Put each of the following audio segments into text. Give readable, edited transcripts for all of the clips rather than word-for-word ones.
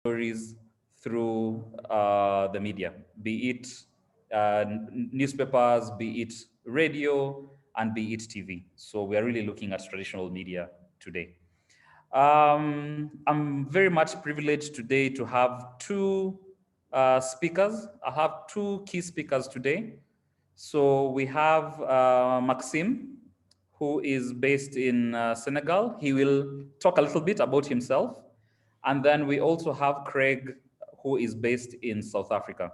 stories through the media, be it newspapers, be it radio, and be it TV. So we are really looking at traditional media today. I'm very much privileged today to have two speakers. I have two key speakers today. So we have Maxime, who is based in Senegal. He will talk a little bit about himself. And then we also have Craig, who is based in South Africa.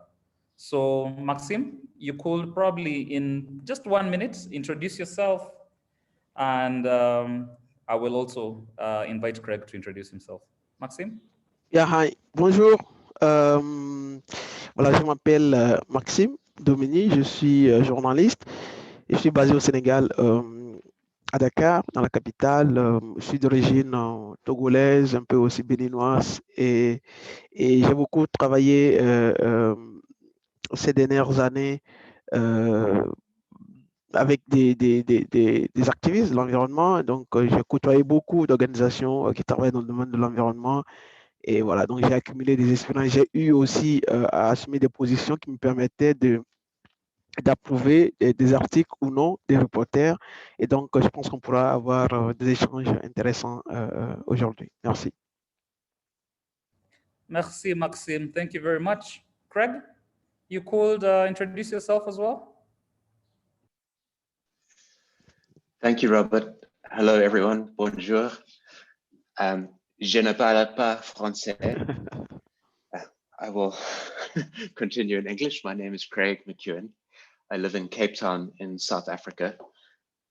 So Maxime, you could probably in just 1 minute introduce yourself, and I will also invite Craig to introduce himself. Maxime? Yeah, hi, bonjour. Voilà, je m'appelle Maxime Domini, je suis journaliste. Je suis basé au Sénégal, à Dakar, dans la capitale. Je suis d'origine togolaise, un peu aussi béninoise, et j'ai beaucoup travaillé ces dernières années avec des activistes de l'environnement. Donc, j'ai côtoyé beaucoup d'organisations qui travaillent dans le domaine de l'environnement. Et voilà, donc j'ai accumulé des expériences. J'ai eu aussi à assumer des positions qui me permettaient d'approuver des articles ou non des reporters. Et donc, je pense qu'on pourra avoir des échanges intéressants aujourd'hui. Merci. Merci, Maxime. Thank you very much. Craig, you could introduce yourself as well. Thank you, Robert. Hello, everyone. Bonjour. Je ne parle pas français. I will continue in English. My name is Craig McEwen. I live in Cape Town in South Africa.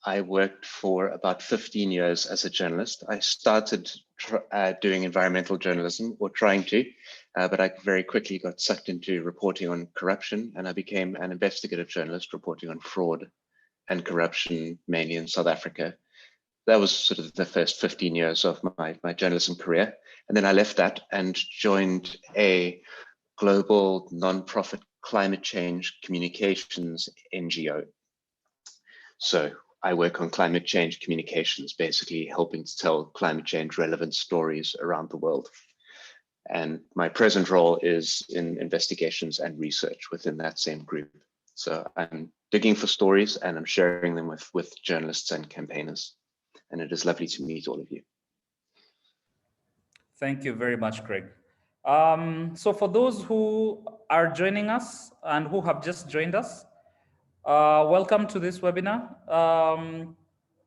I worked for about 15 years as a journalist. I started doing environmental journalism, or trying to, but I very quickly got sucked into reporting on corruption, and I became an investigative journalist reporting on fraud and corruption, mainly in South Africa. That was sort of the first 15 years of my journalism career. And then I left that and joined a global nonprofit climate change communications NGO. So I work on climate change communications, basically helping to tell climate change relevant stories around the world. And my present role is in investigations and research within that same group. So I'm digging for stories and I'm sharing them with journalists and campaigners. And it is lovely to meet all of you. Thank you very much, Craig. So for those who are joining us and who have just joined us, welcome to this webinar.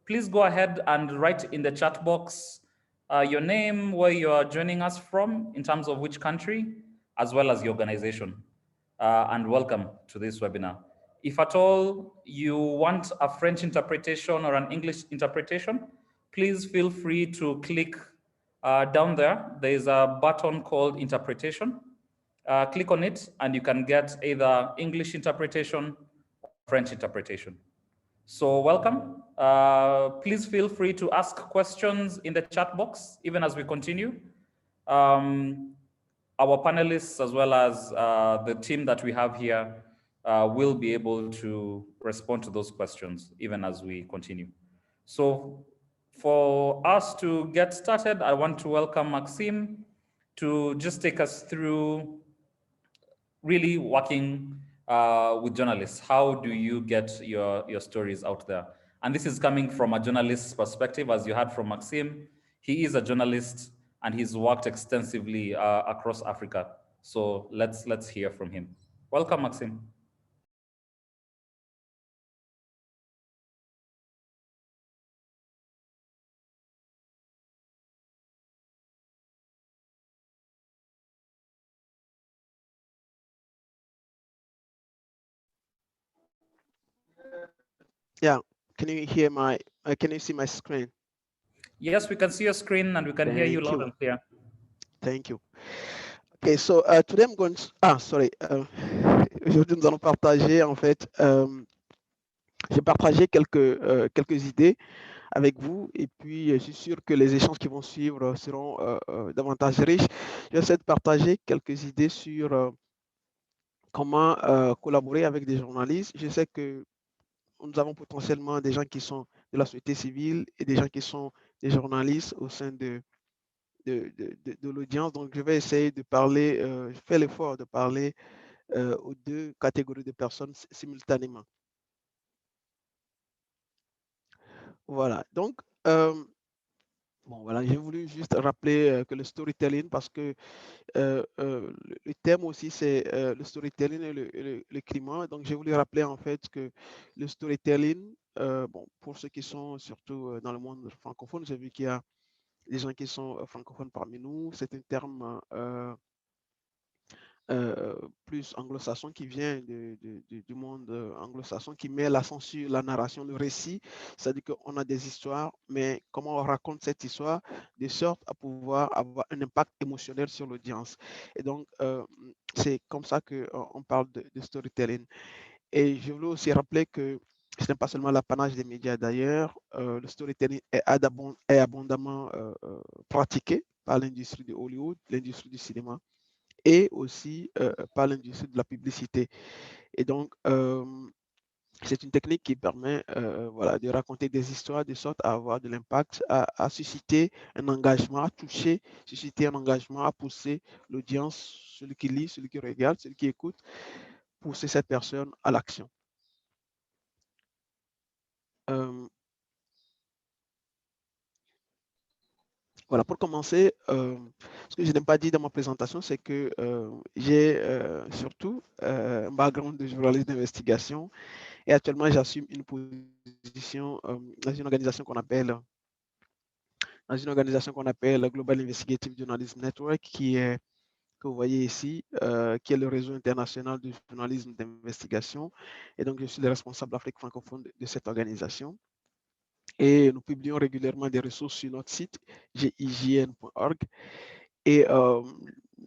Please go ahead and write in the chat box your name, where you are joining us from, in terms of which country, as well as your organization. And welcome to this webinar. If at all you want a French interpretation or an English interpretation, please feel free to click down there. There is a button called interpretation. Click on it and you can get either English interpretation or French interpretation. So welcome. Please feel free to ask questions in the chat box, even as we continue. Our panelists, as well as the team that we have here, will be able to respond to those questions, even as we continue. So for us to get started, I want to welcome Maxime to just take us through really working with journalists. How do you get your stories out there? And this is coming from a journalist's perspective, as you heard from Maxime. He is a journalist and he's worked extensively across Africa. So let's hear from him. Welcome, Maxime. Yeah, can you hear can you see my screen? Yes, we can see your screen and we can hear you loud and clear. Thank you. Okay, so today I'm going to, aujourd'hui nous allons partager, en fait, j'ai partagé quelques idées avec vous, et puis je suis sûr que les échanges qui vont suivre seront davantage riches. J'essaie de partager quelques idées sur comment collaborer avec des journalistes. Je sais que nous avons potentiellement des gens qui sont de la société civile et des gens qui sont des journalistes au sein des de l'audience. Donc, je vais essayer de parler, je fais l'effort de parler aux deux catégories de personnes simultanément. Voilà. Donc, bon, voilà, j'ai voulu juste rappeler que le storytelling, parce que le thème aussi, c'est le storytelling et le climat. Donc, j'ai voulu rappeler en fait que le storytelling, bon, pour ceux qui sont surtout dans le monde francophone, j'ai vu qu'il y a des gens qui sont francophones parmi nous. C'est un terme plus anglo-saxon qui vient du monde anglo-saxon, qui met l'accent sur la narration, le récit. C'est-à-dire qu'on a des histoires, mais comment on raconte cette histoire de sorte à pouvoir avoir un impact émotionnel sur l'audience. Et donc, c'est comme ça qu'on parle de storytelling. Et je voulais aussi rappeler que ce n'est pas seulement l'apanage des médias d'ailleurs, le storytelling est abondamment pratiqué par l'industrie de Hollywood, l'industrie du cinéma, et aussi par l'industrie de la publicité. Et donc, c'est une technique qui permet voilà, de raconter des histoires de sorte à avoir de l'impact, à susciter un engagement, à toucher, susciter un engagement, à pousser l'audience, celui qui lit, celui qui regarde, celui qui écoute, pousser cette personne à l'action. Voilà, pour commencer, ce que je n'ai pas dit dans ma présentation, c'est que j'ai surtout un background de journaliste d'investigation et actuellement j'assume une position dans une organisation qu'on appelle Global Investigative Journalism Network, que vous voyez ici, qui est le réseau international du journalisme d'investigation. Et donc, je suis le responsable Afrique francophone de cette organisation. Et nous publions régulièrement des ressources sur notre site gijn.org. Et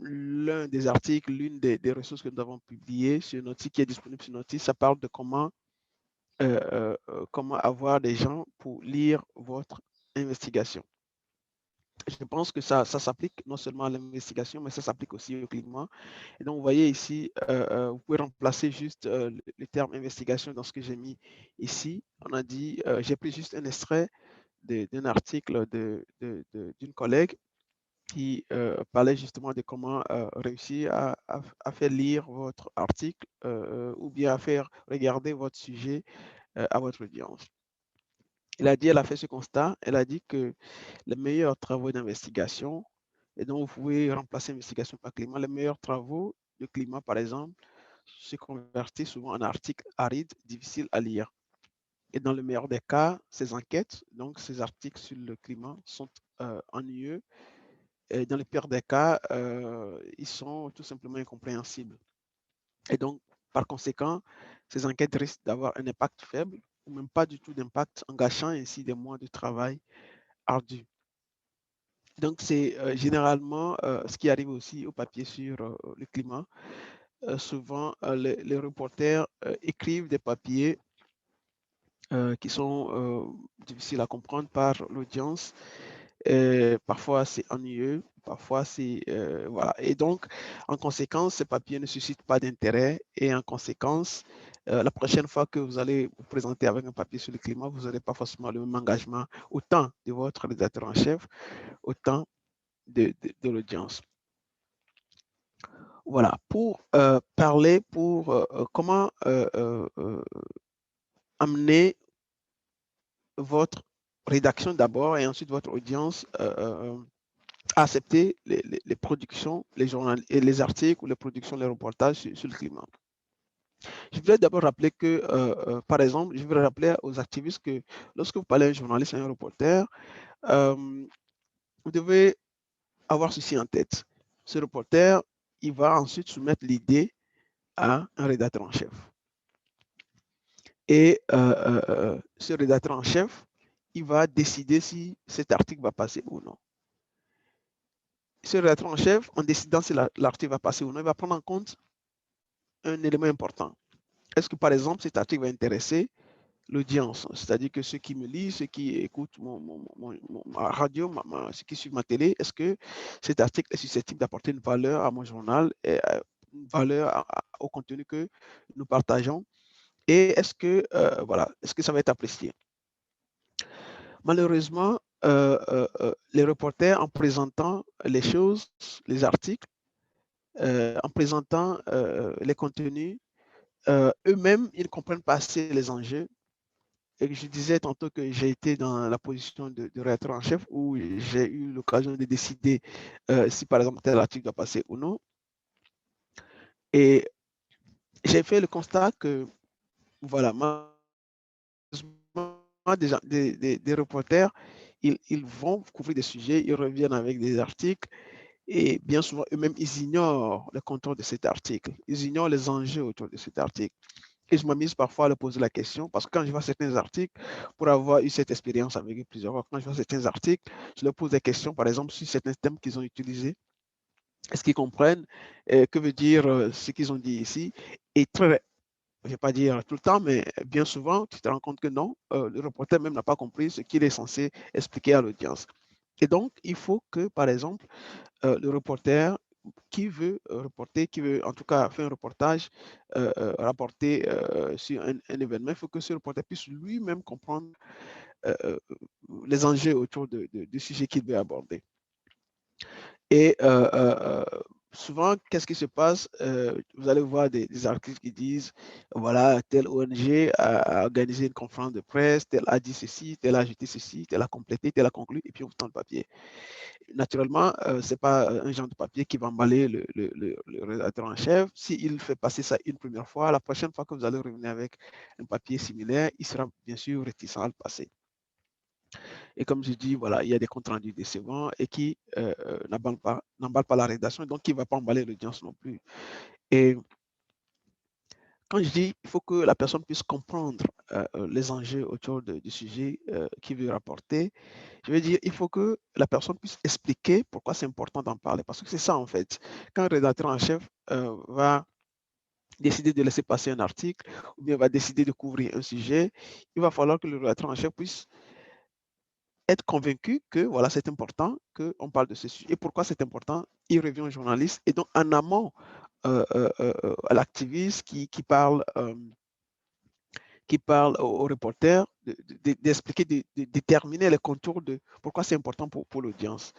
l'un des articles, l'une des ressources que nous avons publiées sur notre site, qui est disponible sur notre site, ça parle de comment avoir des gens pour lire votre investigation. Je pense que ça s'applique non seulement à l'investigation, mais ça s'applique aussi au climat. Et donc, vous voyez ici, vous pouvez remplacer juste le terme investigation dans ce que j'ai mis ici. On a dit, j'ai pris juste un extrait d'un article d'une collègue qui parlait justement de comment réussir à faire lire votre article ou bien à faire regarder votre sujet à votre audience. Elle a fait ce constat, elle a dit que les meilleurs travaux d'investigation, et donc vous pouvez remplacer investigation par climat, les meilleurs travaux de climat, par exemple, se convertissent souvent en articles arides, difficiles à lire. Et dans le meilleur des cas, ces enquêtes, donc ces articles sur le climat, sont ennuyeux. Et dans le pire des cas, ils sont tout simplement incompréhensibles. Et donc, par conséquent, ces enquêtes risquent d'avoir un impact faible ou même pas du tout d'impact, en gâchant ainsi des mois de travail ardu. Donc, c'est généralement ce qui arrive aussi au papier sur le climat. Souvent, les reporters écrivent des papiers qui sont difficiles à comprendre par l'audience. Parfois, c'est ennuyeux, parfois, c'est... voilà. Et donc, en conséquence, ces papiers ne suscitent pas d'intérêt et en conséquence, la prochaine fois que vous allez vous présenter avec un papier sur le climat, vous n'aurez pas forcément le même engagement, autant de votre rédacteur en chef, autant de l'audience. Voilà, pour parler, pour comment amener votre rédaction d'abord et ensuite votre audience à accepter les productions, les journaux et les articles ou les productions, les reportages sur le climat. Je voudrais d'abord rappeler que, par exemple, je voudrais rappeler aux activistes que lorsque vous parlez à un journaliste, à un reporter, vous devez avoir ceci en tête. Ce reporter, il va ensuite soumettre l'idée à un rédacteur en chef. Et ce rédacteur en chef, il va décider si cet article va passer ou non. Ce rédacteur en chef, en décidant si l'article va passer ou non, il va prendre en compte un élément important. Est-ce que, par exemple, cet article va intéresser l'audience, c'est-à-dire que ceux qui me lisent, ceux qui écoutent ma radio, ceux qui suivent ma télé, est-ce que cet article est susceptible d'apporter une valeur à mon journal, et une valeur au contenu que nous partageons, et est-ce que, voilà, est-ce que ça va être apprécié? Malheureusement, les reporters, en présentant les choses, les articles, en présentant les contenus, eux-mêmes, ils ne comprennent pas assez les enjeux. Et je disais tantôt que j'ai été dans la position de rédacteur en chef où j'ai eu l'occasion de décider si par exemple tel article doit passer ou non. Et j'ai fait le constat que, voilà, des reporters, ils vont couvrir des sujets, ils reviennent avec des articles et bien souvent eux-mêmes, ils ignorent le contour de cet article, ils ignorent les enjeux autour de cet article. Et je m'amuse parfois à leur poser la question parce que quand je vois certains articles, pour avoir eu cette expérience avec eux plusieurs fois, quand je vois certains articles, je leur pose des questions, par exemple, sur certains thèmes qu'ils ont utilisés. Est-ce qu'ils comprennent que veut dire ce qu'ils ont dit ici? Et très, je ne vais pas dire tout le temps, mais bien souvent, tu te rends compte que non, le reporter même n'a pas compris ce qu'il est censé expliquer à l'audience. Et donc, il faut que, par exemple, le reporter qui veut reporter, qui veut en tout cas faire un reportage, rapporter sur un événement, il faut que ce reporter puisse lui-même comprendre les enjeux autour du sujet qu'il veut aborder. Et souvent, qu'est-ce qui se passe? Vous allez voir des articles qui disent, voilà, telle ONG a organisé une conférence de presse, tel a dit ceci, tel a ajouté ceci, tel a complété, tel a conclu, et puis on vous tend le papier. Naturellement, ce n'est pas un genre de papier qui va emballer le rédacteur en chef. S'il fait passer ça une première fois, la prochaine fois que vous allez revenir avec un papier similaire, il sera bien sûr réticent à le passer. Et comme je dis, voilà, il y a des comptes rendus décevants et qui n'emballent pas la rédaction, donc qui ne va pas emballer l'audience non plus. Et quand je dis il faut que la personne puisse comprendre les enjeux autour du sujet qu'il veut rapporter, je veux dire il faut que la personne puisse expliquer pourquoi c'est important d'en parler. Parce que c'est ça en fait. Quand un rédacteur en chef va décider de laisser passer un article ou bien va décider de couvrir un sujet, il va falloir que le rédacteur en chef puisse être convaincu que voilà, c'est important qu'on parle de ce sujet. Et pourquoi c'est important? Il revient au journaliste et donc en amont à l'activiste qui parle aux reporters d'expliquer, de déterminer les contours de pourquoi c'est important pour l'audience.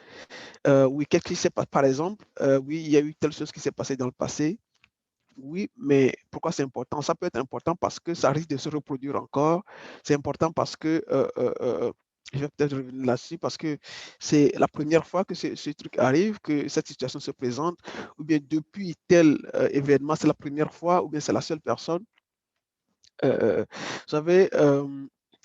Oui, qu'est-ce qui s'est passé? Par exemple, oui, il y a eu telle chose qui s'est passée dans le passé. Oui, mais pourquoi c'est important? Ça peut être important parce que ça risque de se reproduire encore. C'est important parce que, je vais peut-être revenir là-dessus, parce que c'est la première fois que ce truc arrive, que cette situation se présente, ou bien depuis tel événement, c'est la première fois, ou bien c'est la seule personne. Vous savez,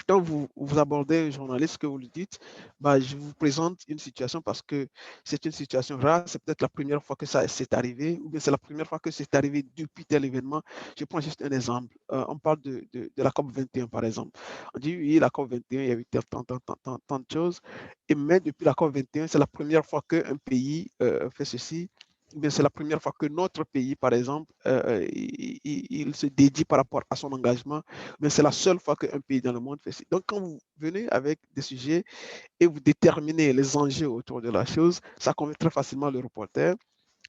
quand vous abordez un journaliste, que vous lui dites, bah, je vous présente une situation parce que c'est une situation rare, c'est peut-être la première fois que ça s'est arrivé, ou bien c'est la première fois que c'est arrivé depuis tel événement. Je prends juste un exemple. On parle de la COP 21, par exemple. On dit, oui, la COP 21, il y a eu tant de choses, et mais depuis la COP 21, c'est la première fois qu'un pays fait ceci. C'est la première fois que notre pays, par exemple, il se dédie par rapport à son engagement, mais c'est la seule fois qu'un pays dans le monde fait ça. Donc, quand vous venez avec des sujets et vous déterminez les enjeux autour de la chose, ça convainc très facilement le reporter.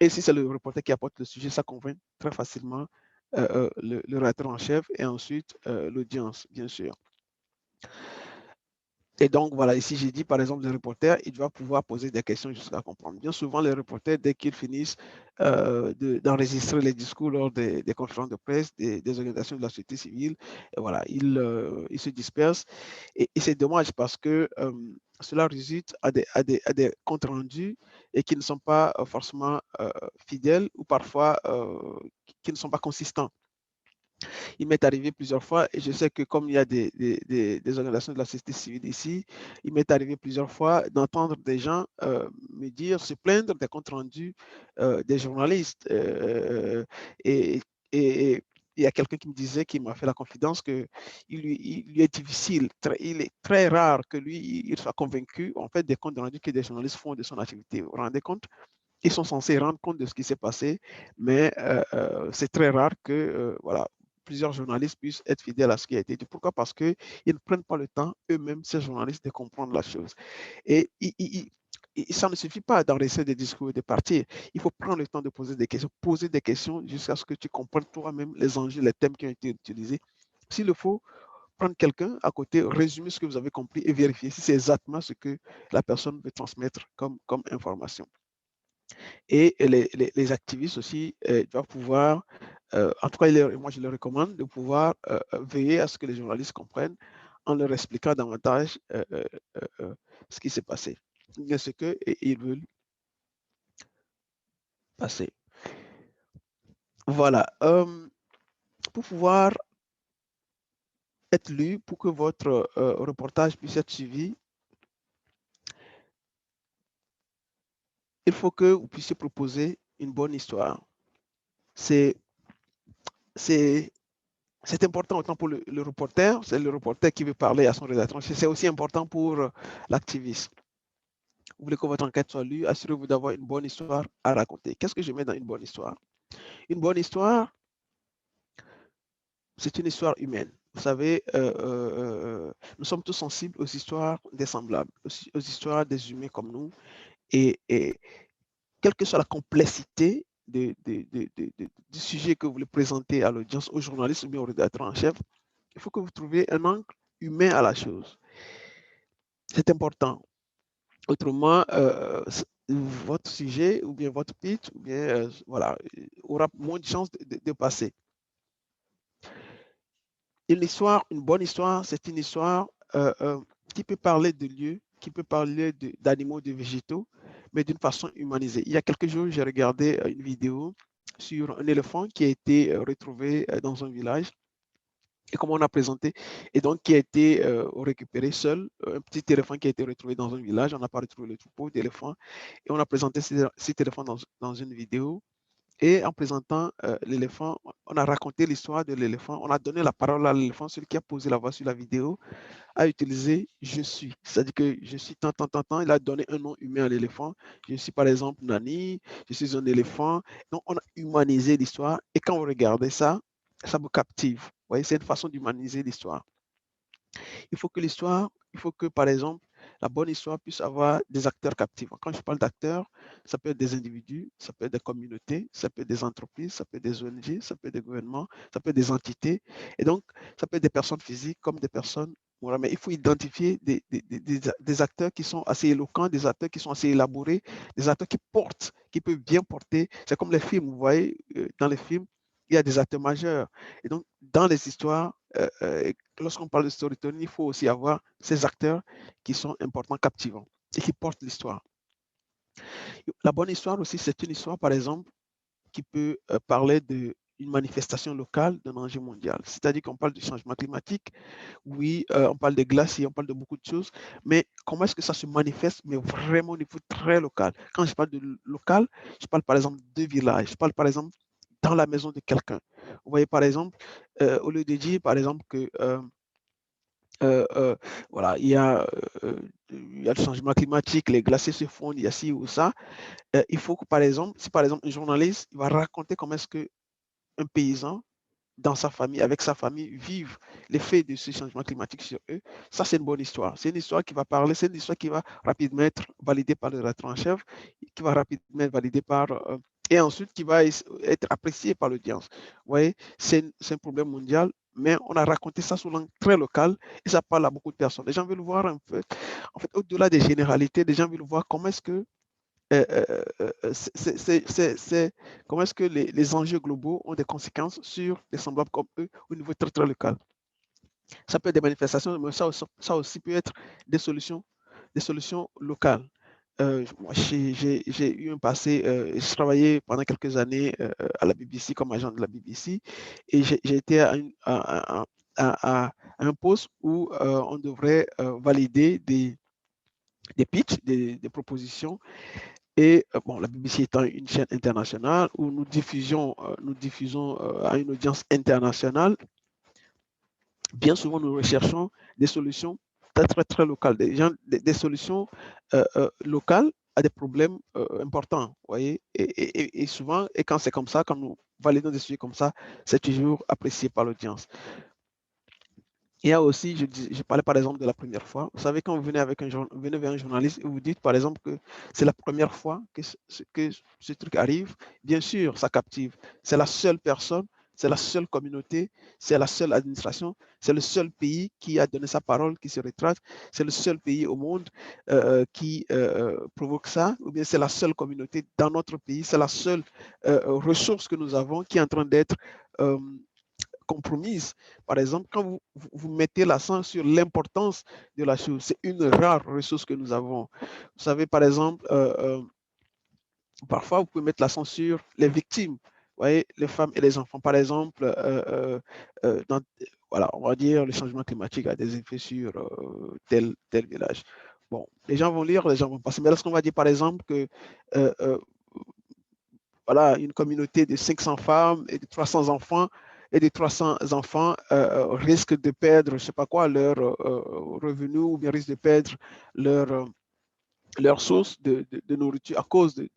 Et si c'est le reporter qui apporte le sujet, ça convainc très facilement le rédacteur en chef et ensuite l'audience, bien sûr. Et donc, voilà, ici, j'ai dit, par exemple, le reporter, il doit pouvoir poser des questions jusqu'à comprendre. Bien souvent, les reporters, dès qu'ils finissent d'enregistrer les discours lors des conférences de presse, des organisations de la société civile, et voilà, ils se dispersent. Et c'est dommage parce que cela résulte à des comptes rendus et qui ne sont pas forcément fidèles ou parfois qui ne sont pas consistants. Il m'est arrivé plusieurs fois, et je sais que comme il y a des organisations de la société civile ici, il m'est arrivé plusieurs fois d'entendre des gens me dire, se plaindre des comptes rendus des journalistes. Et, et il y a quelqu'un qui me disait, qui m'a fait la confidence, qu'il lui est difficile, il est très rare que lui, il soit convaincu en fait des comptes rendus que des journalistes font de son activité. Vous vous rendez compte? Ils sont censés rendre compte de ce qui s'est passé, mais c'est très rare que voilà, plusieurs journalistes puissent être fidèles à ce qui a été dit. Pourquoi? Parce qu'ils ne prennent pas le temps eux-mêmes, ces journalistes, de comprendre la chose. Et ça ne suffit pas d'enregistrer des discours et de partir. Il faut prendre le temps de poser des questions jusqu'à ce que tu comprennes toi-même les enjeux, les thèmes qui ont été utilisés. S'il le faut, prendre quelqu'un à côté, résumer ce que vous avez compris et vérifier si c'est exactement ce que la personne veut transmettre comme information. Et les activistes aussi doivent pouvoir, en tout cas, moi je leur recommande de pouvoir veiller à ce que les journalistes comprennent en leur expliquant davantage ce qui s'est passé, ce qu'ils veulent passer. Voilà. Pour pouvoir être lu, pour que votre reportage puisse être suivi, il faut que vous puissiez proposer une bonne histoire. C'est important autant pour le reporter, c'est le reporter qui veut parler à son rédacteur. C'est aussi important pour l'activiste. Vous voulez que votre enquête soit lue, assurez-vous d'avoir une bonne histoire à raconter. Qu'est-ce que je mets dans une bonne histoire? Une bonne histoire, c'est une histoire humaine. Vous savez, nous sommes tous sensibles aux histoires des semblables, aux histoires des humains comme nous. Et quelle que soit la complexité du sujet que vous voulez présenter à l'audience, aux journalistes ou bien au rédacteur en chef, il faut que vous trouviez un angle humain à la chose. C'est important. Autrement, votre sujet ou bien votre pitch ou bien, voilà, aura moins de chances de passer. Une bonne histoire, c'est une histoire qui peut parler de lieux, qui peut parler d'animaux, de végétaux, mais d'une façon humanisée. Il y a quelques jours, j'ai regardé une vidéo sur un éléphant qui a été retrouvé dans un village et comment on a présenté, et donc qui a été récupéré seul, un petit éléphant qui a été retrouvé dans un village, on n'a pas retrouvé le troupeau d'éléphants, et on a présenté cet éléphant dans une vidéo. Et en présentant l'éléphant, on a raconté l'histoire de l'éléphant, on a donné la parole à l'éléphant, celui qui a posé la voix sur la vidéo a utilisé « je suis ». C'est-à-dire que je suis tant, il a donné un nom humain à l'éléphant. Je suis par exemple Nani, je suis un éléphant. Donc on a humanisé l'histoire et quand vous regardez ça, ça vous captive. Vous voyez, c'est une façon d'humaniser l'histoire. Il faut que par exemple, la bonne histoire puisse avoir des acteurs captifs. Quand je parle d'acteurs, ça peut être des individus, ça peut être des communautés, ça peut être des entreprises, ça peut être des ONG, ça peut être des gouvernements, ça peut être des entités. Et donc, ça peut être des personnes physiques comme des personnes morales. Mais il faut identifier des acteurs qui sont assez éloquents, des acteurs qui sont assez élaborés, des acteurs qui portent, qui peuvent bien porter. C'est comme les films, vous voyez, dans les films, il y a des acteurs majeurs. Et donc, dans les histoires, lorsqu'on parle de storytelling, il faut aussi avoir ces acteurs qui sont importants, captivants et qui portent l'histoire. La bonne histoire aussi, c'est une histoire, par exemple, qui peut parler d'une manifestation locale d'un enjeu mondial. C'est-à-dire qu'on parle du changement climatique, oui, on parle des glaciers, on parle de beaucoup de choses, mais comment est-ce que ça se manifeste, mais vraiment au niveau très local. Quand je parle de local, je parle par exemple de village, je parle par exemple dans la maison de quelqu'un. Vous voyez, par exemple, au lieu de dire, par exemple, que voilà, il y a le changement climatique, les glaciers se fondent, il y a ci ou ça, il faut que, par exemple, si par exemple un journaliste il va raconter comment est-ce qu'un paysan dans sa famille, avec sa famille, vivent l'effet de ce changement climatique sur eux, ça c'est une bonne histoire. C'est une histoire qui va parler, c'est une histoire qui va rapidement être validée par le rédacteur en chef, qui va rapidement être validée par... et ensuite qui va être appréciée par l'audience. Vous voyez, c'est un problème mondial, mais on a raconté ça sous l'angle très local et ça parle à beaucoup de personnes. Les gens veulent voir un peu, en fait, au-delà des généralités, les gens veulent voir comment est-ce que comment est-ce que les enjeux globaux ont des conséquences sur des semblables comme eux au niveau très, très local. Ça peut être des manifestations, mais ça aussi peut être des solutions locales. Moi, j'ai eu un passé, je travaillais pendant quelques années à la BBC comme agent de la BBC et j'ai été à un poste où on devrait valider des pitchs, des propositions. Et bon, la BBC étant une chaîne internationale où nous diffusons à une audience internationale, bien souvent nous recherchons des solutions très, très, très locales, des solutions locales à des problèmes importants, vous voyez. Et souvent, et quand c'est comme ça, quand nous validons des sujets comme ça, c'est toujours apprécié par l'audience. Il y a aussi, je parlais par exemple de la première fois. Vous savez, quand vous venez vers un journaliste et vous dites par exemple que c'est la première fois que ce truc arrive, bien sûr, ça captive. C'est la seule personne c'est la seule communauté, c'est la seule administration, c'est le seul pays qui a donné sa parole, qui se rétracte, c'est le seul pays au monde qui provoque ça, ou bien c'est la seule communauté dans notre pays, c'est la seule ressource que nous avons qui est en train d'être compromise. Par exemple, quand vous mettez l'accent sur l'importance de la chose, c'est une rare ressource que nous avons. Vous savez, par exemple, parfois, vous pouvez mettre l'accent sur les victimes, vous voyez, les femmes et les enfants. Par exemple, voilà, on va dire le changement climatique a des effets sur tel village. Bon, les gens vont lire, les gens vont passer. Mais lorsqu'on va dire, par exemple, que voilà, une communauté de 500 femmes et de 300 enfants risquent de perdre, je ne sais pas quoi, leur revenu ou bien risquent de perdre leur source de nourriture à cause de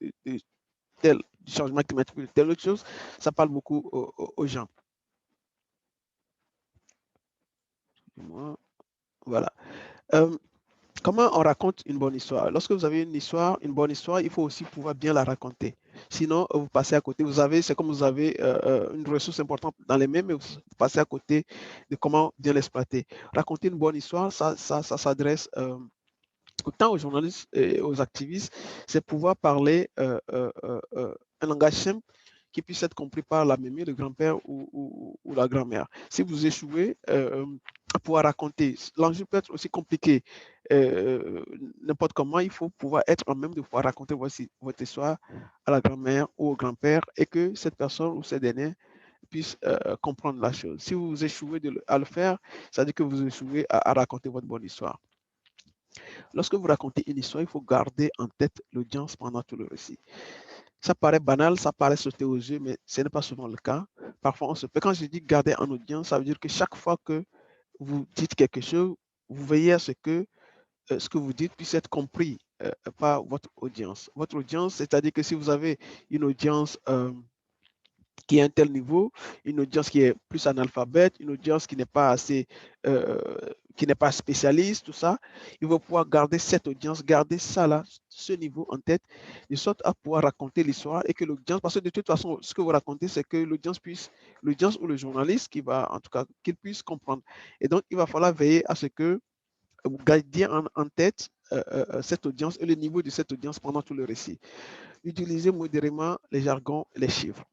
tel changement climatique, de telle autre chose, ça parle beaucoup aux gens. Voilà. Comment on raconte une bonne histoire? Lorsque vous avez une bonne histoire, il faut aussi pouvoir bien la raconter. Sinon, vous passez à côté. C'est comme vous avez une ressource importante dans les mains, mais vous passez à côté de comment bien l'exploiter. Raconter une bonne histoire, ça s'adresse autant aux journalistes et aux activistes, c'est pouvoir parler un langage simple qui puisse être compris par la mémé, le grand-père ou la grand-mère. Si vous échouez à pouvoir raconter, l'enjeu peut être aussi compliqué. N'importe comment, il faut pouvoir être en même de pouvoir raconter votre histoire à la grand-mère ou au grand-père et que cette personne ou ces derniers puissent comprendre la chose. Si vous échouez à le faire, ça veut dire que vous échouez à raconter votre bonne histoire. Lorsque vous racontez une histoire, il faut garder en tête l'audience pendant tout le récit. Ça paraît banal, ça paraît sauter aux yeux, mais ce n'est pas souvent le cas. Parfois, on se peut. Quand je dis garder en audience, ça veut dire que chaque fois que vous dites quelque chose, vous veillez à ce que vous dites puisse être compris par votre audience. Votre audience, c'est-à-dire que si vous avez une audience qui est à un tel niveau, une audience qui est plus analphabète, une audience qui n'est pas assez, qui n'est pas spécialiste, tout ça, il va pouvoir garder cette audience, garder ça là, ce niveau en tête, de sorte à pouvoir raconter l'histoire et que l'audience, parce que de toute façon, ce que vous racontez, c'est que l'audience ou le journaliste qui va, en tout cas, qu'il puisse comprendre. Et donc, il va falloir veiller à ce que vous gardiez en tête cette audience et le niveau de cette audience pendant tout le récit. Utilisez modérément les jargons et les chiffres.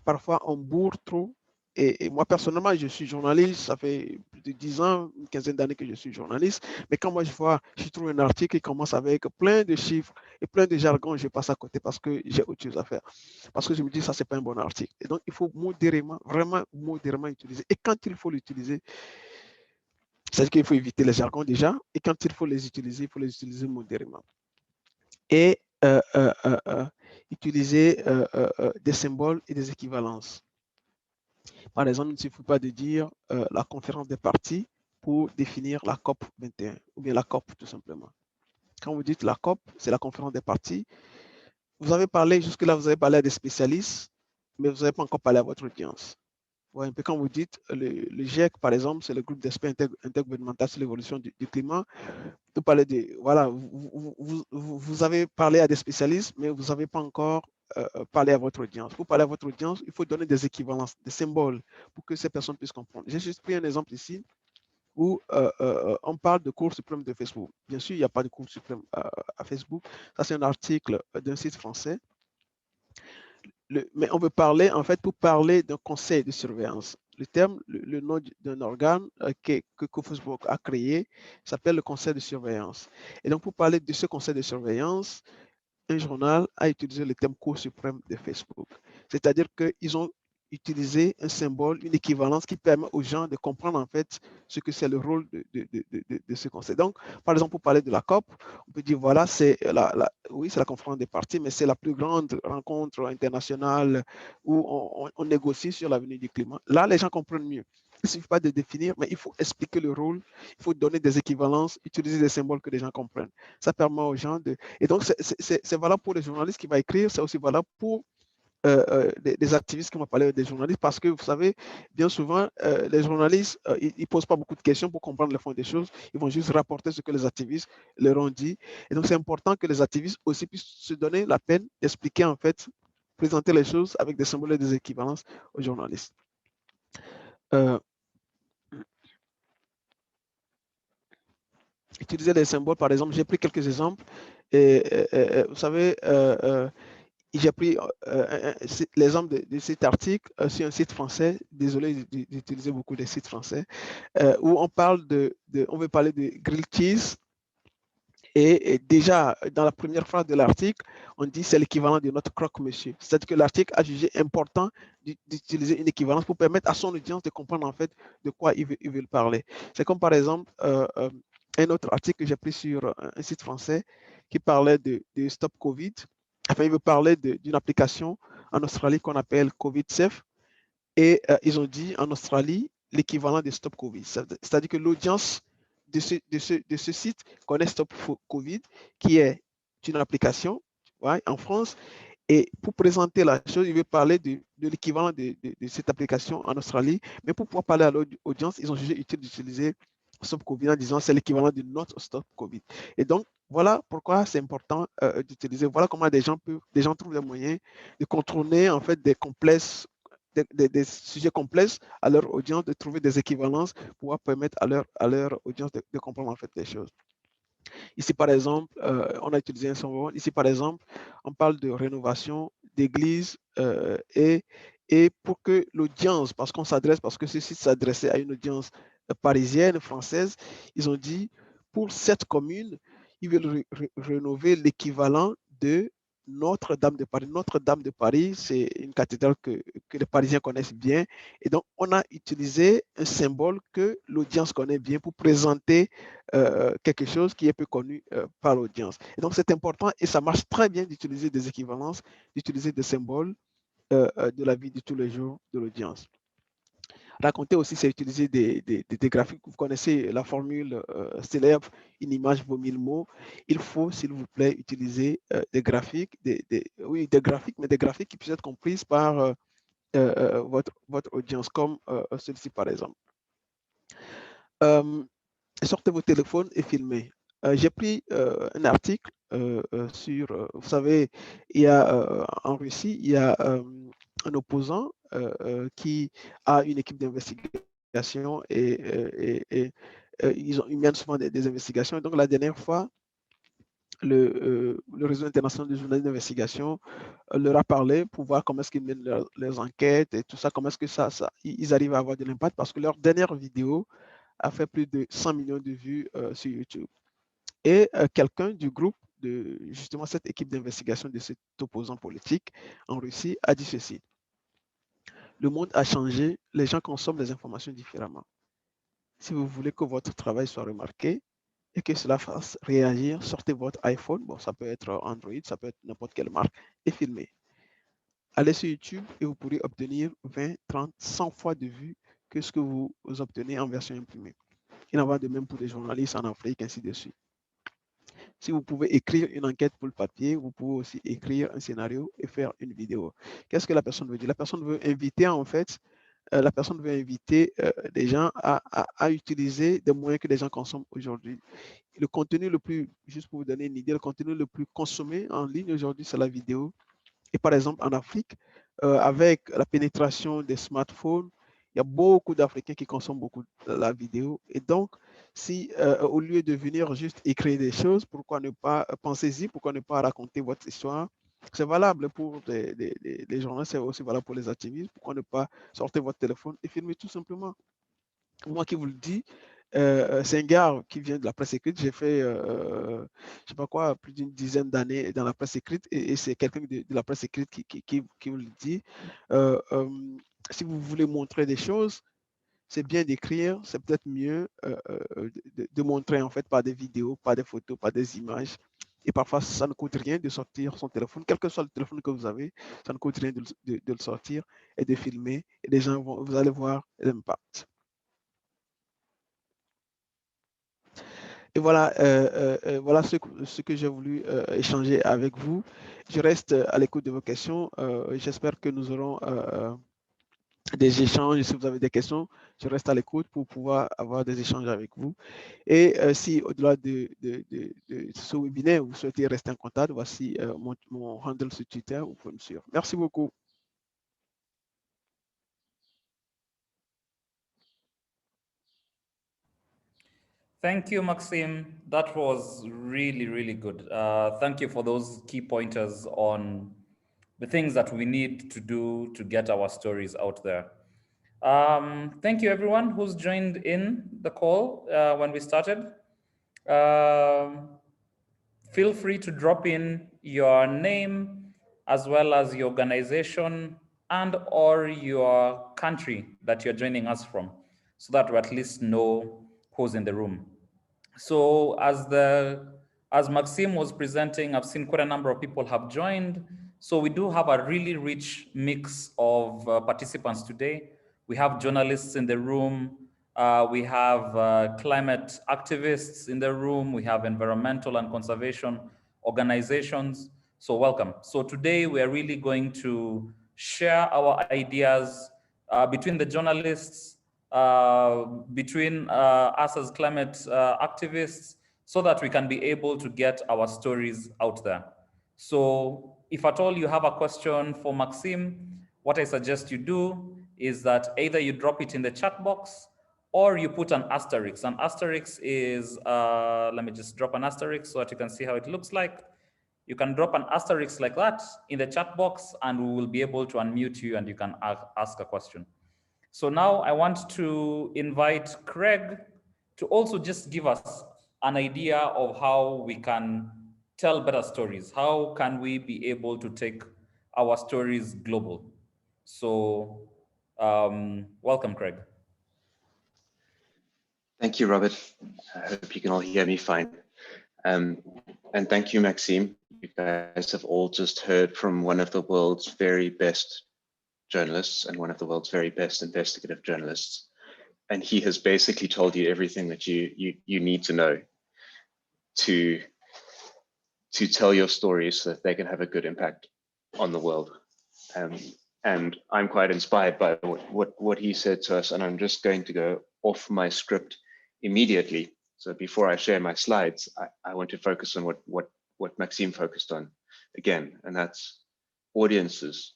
Parfois, on bourre trop. Et moi, personnellement, je suis journaliste. Ça fait plus de 10 ans, une quinzaine d'années que je suis journaliste. Mais quand moi, je trouve un article qui commence avec plein de chiffres et plein de jargons, je passe à côté parce que j'ai autre chose à faire. Parce que je me dis, ça, c'est pas un bon article. Et donc, il faut modérément, vraiment modérément utiliser. Et quand il faut l'utiliser, c'est-à-dire qu'il faut éviter les jargons déjà. Et quand il faut les utiliser, il faut les utiliser modérément. Et utiliser des symboles et des équivalences. Par exemple, il ne suffit pas de dire la conférence des parties pour définir la COP 21 ou bien la COP tout simplement. Quand vous dites la COP, c'est la conférence des parties. Vous avez parlé, jusque-là, vous avez parlé à des spécialistes, mais vous n'avez pas encore parlé à votre audience. Ouais, un peu quand vous dites le GIEC, par exemple, c'est le groupe d'experts intergouvernemental sur l'évolution du climat. Vous parlez de, voilà, vous avez parlé à des spécialistes, mais vous n'avez pas encore parlé à votre audience. Pour parler à votre audience, il faut donner des équivalences, des symboles pour que ces personnes puissent comprendre. J'ai juste pris un exemple ici où on parle de Cour suprême de Facebook. Bien sûr, il n'y a pas de Cour suprême à Facebook. Ça, c'est un article d'un site français. Mais on veut parler, en fait, pour parler d'un conseil de surveillance. Le terme, le nom d'un organe que Facebook a créé s'appelle le conseil de surveillance. Et donc, pour parler de ce conseil de surveillance, un journal a utilisé le terme Cour suprême de Facebook. C'est-à-dire qu'ils ont utilisé un symbole, une équivalence qui permet aux gens de comprendre en fait ce que c'est le rôle de ce conseil. Donc, par exemple, pour parler de la COP, on peut dire voilà, c'est oui, c'est la conférence des parties, mais c'est la plus grande rencontre internationale où on négocie sur l'avenir du climat. Là, les gens comprennent mieux. Il ne suffit pas de définir, mais il faut expliquer le rôle, il faut donner des équivalences, utiliser des symboles que les gens comprennent. Ça permet aux gens de... Et donc, c'est valable pour les journalistes qui vont écrire, c'est aussi valable pour des activistes qui vont parler des journalistes, parce que vous savez, bien souvent, les journalistes, ils ne posent pas beaucoup de questions pour comprendre le fond des choses, ils vont juste rapporter ce que les activistes leur ont dit. Et donc, c'est important que les activistes aussi puissent se donner la peine d'expliquer, en fait, présenter les choses avec des symboles et des équivalences aux journalistes. utiliser des symboles, par exemple, j'ai pris quelques exemples. Et, vous savez, j'ai pris l'exemple de cet article sur un site français. Désolé d'utiliser beaucoup de sites français, où on parle on veut parler de grilled cheese. Et déjà, dans la première phrase de l'article, on dit c'est l'équivalent de notre croque-monsieur. C'est-à-dire que l'article a jugé important d'utiliser une équivalence pour permettre à son audience de comprendre en fait de quoi il veut parler. C'est comme par exemple un autre article que j'ai pris sur un site français qui parlait de Stop Covid. Enfin, il veut parler d'une application en Australie qu'on appelle COVID Safe. Et ils ont dit en Australie l'équivalent de Stop Covid. C'est-à-dire que l'audience de ce site connaît Stop Covid, qui est une application en France. Et pour présenter la chose, il veut parler de l'équivalent de cette application en Australie. Mais pour pouvoir parler à l'audience, ils ont jugé utile d'utiliser Stop Covid en disant c'est l'équivalent de notre Stop Covid. Et donc, voilà pourquoi c'est important d'utiliser. Voilà comment des gens trouvent des moyens de contourner en fait des complexes, des sujets complexes à leur audience, de trouver des équivalences pour pouvoir permettre à leur audience de comprendre en fait les choses. Ici, par exemple, on a utilisé un symbole. Ici, par exemple, on parle de rénovation d'église et pour que l'audience, parce que ce site s'adressait à une audience parisienne, française, ils ont dit, pour cette commune, ils veulent rénover l'équivalent de Notre-Dame de Paris. Notre-Dame de Paris, c'est une cathédrale que les Parisiens connaissent bien. Et donc, on a utilisé un symbole que l'audience connaît bien pour présenter quelque chose qui est peu connu par l'audience. Et donc, c'est important et ça marche très bien d'utiliser des équivalences, d'utiliser des symboles de la vie de tous les jours de l'audience. Raconter aussi, c'est utiliser des graphiques. Vous connaissez la formule célèbre, une image vaut 1000 mots. Il faut, s'il vous plaît, utiliser des graphiques, oui, des graphiques, mais des graphiques qui puissent être comprises par votre audience, comme celui-ci, par exemple. Sortez vos téléphones et filmez. J'ai pris un article sur, vous savez, il y a en Russie, il y a un opposant qui a une équipe d'investigation et ils mènent souvent des investigations. Et donc, la dernière fois, le réseau international des journalistes d'investigation leur a parlé pour voir comment est-ce qu'ils mènent leurs enquêtes et tout ça, comment est-ce que ils arrivent à avoir de l'impact parce que leur dernière vidéo a fait plus de 100 millions de vues sur YouTube. Et quelqu'un du groupe de justement cette équipe d'investigation de cet opposant politique en Russie a dit ceci. Le monde a changé, les gens consomment les informations différemment. Si vous voulez que votre travail soit remarqué et que cela fasse réagir, sortez votre iPhone, bon, ça peut être Android, ça peut être n'importe quelle marque, et filmez. Allez sur YouTube et vous pourrez obtenir 20, 30, 100 fois de vues que ce que vous obtenez en version imprimée. Il en va de même pour les journalistes en Afrique, ainsi de suite. Si vous pouvez écrire une enquête pour le papier, vous pouvez aussi écrire un scénario et faire une vidéo. Qu'est-ce que la personne veut dire? La personne veut inviter, en fait, des gens à utiliser des moyens que les gens consomment aujourd'hui. Le contenu le plus, juste pour vous donner une idée, le contenu le plus consommé en ligne aujourd'hui, c'est la vidéo. Et par exemple, en Afrique, avec la pénétration des smartphones, il y a beaucoup d'Africains qui consomment beaucoup la vidéo. Et donc, si au lieu de venir juste écrire des choses, pourquoi ne pas, pensez-y, pourquoi ne pas raconter votre histoire? C'est valable pour les journalistes, c'est aussi valable pour les activistes. Pourquoi ne pas sortir votre téléphone et filmer tout simplement? Moi qui vous le dis, c'est un gars qui vient de la presse écrite. J'ai fait, je ne sais pas quoi, plus d'une dizaine d'années dans la presse écrite et c'est quelqu'un de la presse écrite qui vous le dit. Si vous voulez montrer des choses, c'est bien d'écrire, c'est peut-être mieux de montrer en fait par des vidéos, par des photos, par des images. Et parfois, ça ne coûte rien de sortir son téléphone, quel que soit le téléphone que vous avez, ça ne coûte rien de le sortir et de filmer. Et les gens vous allez voir l'impact. Et voilà, voilà ce que j'ai voulu échanger avec vous. Je reste à l'écoute de vos questions. J'espère que nous aurons des échanges. Si vous avez des questions, je reste à l'écoute pour pouvoir avoir des échanges avec vous. Et si au-delà de ce webinaire, vous souhaitez rester en contact, voici mon handle sur Twitter, vous pouvez me suivre. Merci beaucoup. Thank you, Maxime. That was really, really good. Thank you for those key pointers on the things that we need to do to get our stories out there. Thank you, everyone who's joined in the call when we started. Um, Feel free to drop in your name as well as your organization and or your country that you're joining us from, so that we at least know who's in the room. So as Maxime was presenting, I've seen quite a number of people have joined. So we do have a really rich mix of participants today. We have journalists in the room. We have climate activists in the room. We have environmental and conservation organizations. So welcome. So today we are really going to share our ideas between the journalists, between us as climate activists, so that we can be able to get our stories out there. So if at all you have a question for Maxime, what I suggest you do is that either you drop it in the chat box or you put an asterisk. An asterisk is, let me just drop an asterisk so that you can see how it looks like. You can drop an asterisk like that in the chat box and we will be able to unmute you and you can ask a question. So now I want to invite Craig to also just give us an idea of how we can tell better stories. How can we be able to take our stories global? So welcome, Craig. Thank you, Robert. I hope you can all hear me fine. And thank you, Maxime. You guys have all just heard from one of the world's very best journalists and one of the world's very best investigative journalists. And he has basically told you everything that you need to know to tell your stories so that they can have a good impact on the world. And I'm quite inspired by what he said to us, and I'm just going to go off my script immediately. So before I share my slides, I want to focus on what Maxime focused on again, and that's audiences.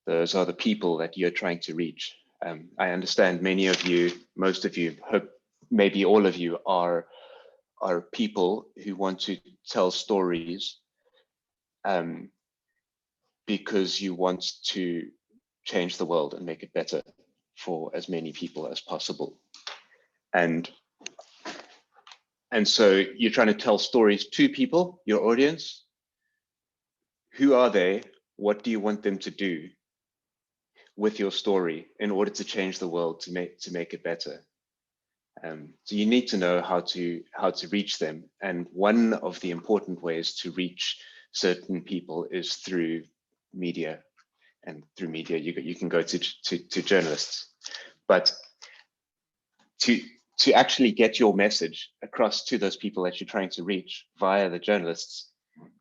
Those are the people that you're trying to reach. I understand many of you, most of you, hope maybe all of you are people who want to tell stories because you want to change the world and make it better for as many people as possible. And so you're trying to tell stories to people, your audience. Who are they? What do you want them to do with your story in order to change the world, to make it better? So you need to know how to reach them. And one of the important ways to reach certain people is through media. And through media, you can go to journalists. But to actually get your message across to those people that you're trying to reach via the journalists,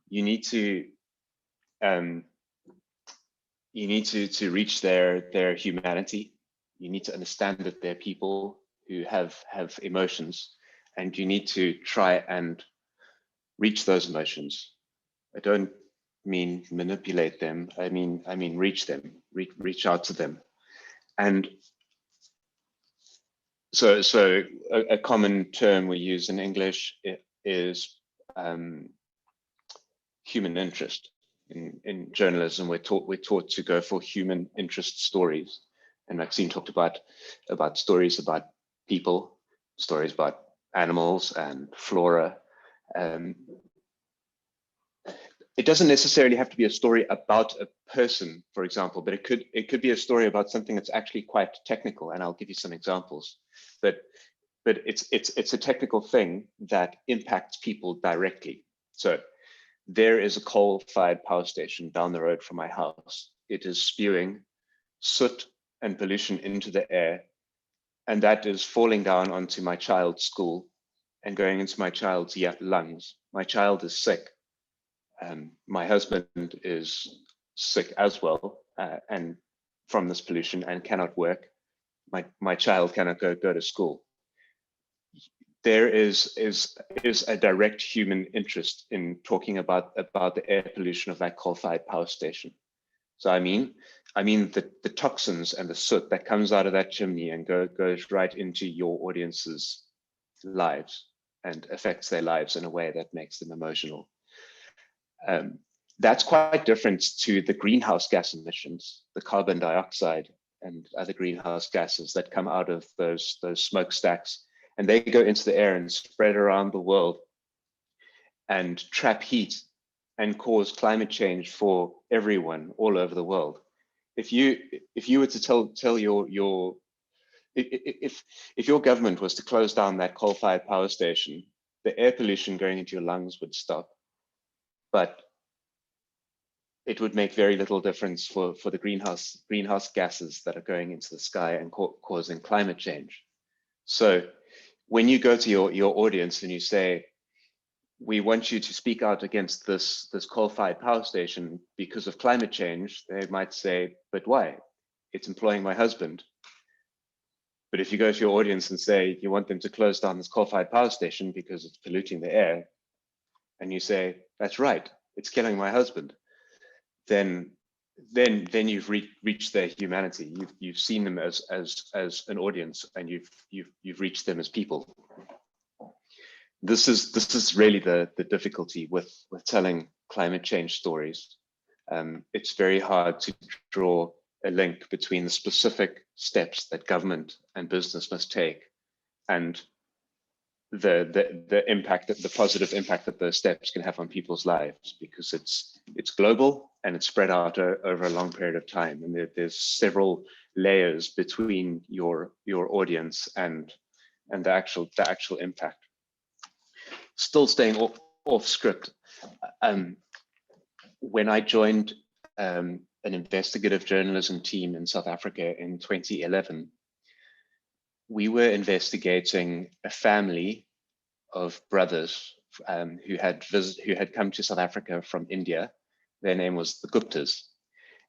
you need to reach their humanity. You need to understand that they're people who have emotions, and you need to try and reach those emotions. I don't mean manipulate them. I mean reach them, reach out to them. And so a common term we use in English is human interest. In journalism, we're taught to go for human interest stories. And Maxime talked about stories about people, stories about animals and flora. It doesn't necessarily have to be a story about a person, for example, but it could be a story about something that's actually quite technical, and I'll give you some examples. But it's a technical thing that impacts people directly. So there is a coal-fired power station down the road from my house. It is spewing soot and pollution into the air, and that is falling down onto my child's school and going into my child's lungs. My child is sick. My husband is sick as well, and from this pollution, and cannot work. My child cannot go to school. There is a direct human interest in talking about the air pollution of that coal-fired power station. So I mean the toxins and the soot that comes out of that chimney and goes right into your audience's lives and affects their lives in a way that makes them emotional. That's quite different to the greenhouse gas emissions, the carbon dioxide and other greenhouse gases that come out of those smokestacks, and they go into the air and spread around the world and trap heat and cause climate change for everyone all over the world. If you were to tell if your government was to close down that coal-fired power station, the air pollution going into your lungs would stop, but it would make very little difference for the greenhouse gases that are going into the sky and causing climate change. So when you go to your audience and you say, we want you to speak out against this coal-fired power station because of climate change, they might say, but why? It's employing my husband. But if you go to your audience and say you want them to close down this coal-fired power station because it's polluting the air, and you say, that's right, it's killing my husband, then you've reached their humanity. You've seen them as an audience, and you've reached them as people. This is really the difficulty with telling climate change stories. It's very hard to draw a link between the specific steps that government and business must take and the impact, the positive impact that those steps can have on people's lives, because it's global and it's spread out over a long period of time, and there's several layers between your audience and the actual impact. Still staying off script, when I joined an investigative journalism team in South Africa in 2011, we were investigating a family of brothers who had come to South Africa from India. Their name was the Guptas,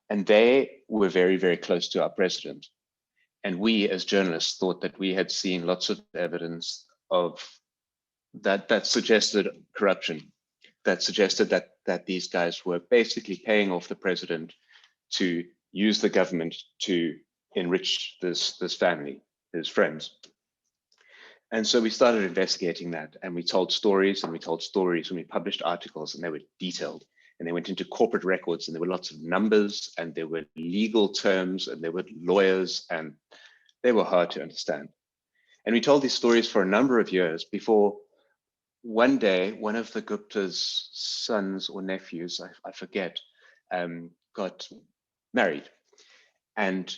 and they were very, very close to our president. And we, as journalists, thought that we had seen lots of evidence of that suggested corruption, that suggested that these guys were basically paying off the president to use the government to enrich this family, his friends. And so we started investigating that, and we told stories and we told stories, and we published articles, and they were detailed, and they went into corporate records, and there were lots of numbers, and there were legal terms, and there were lawyers, and they were hard to understand. And we told these stories for a number of years before one day, one of the Gupta's sons or nephews, I forget, got married. And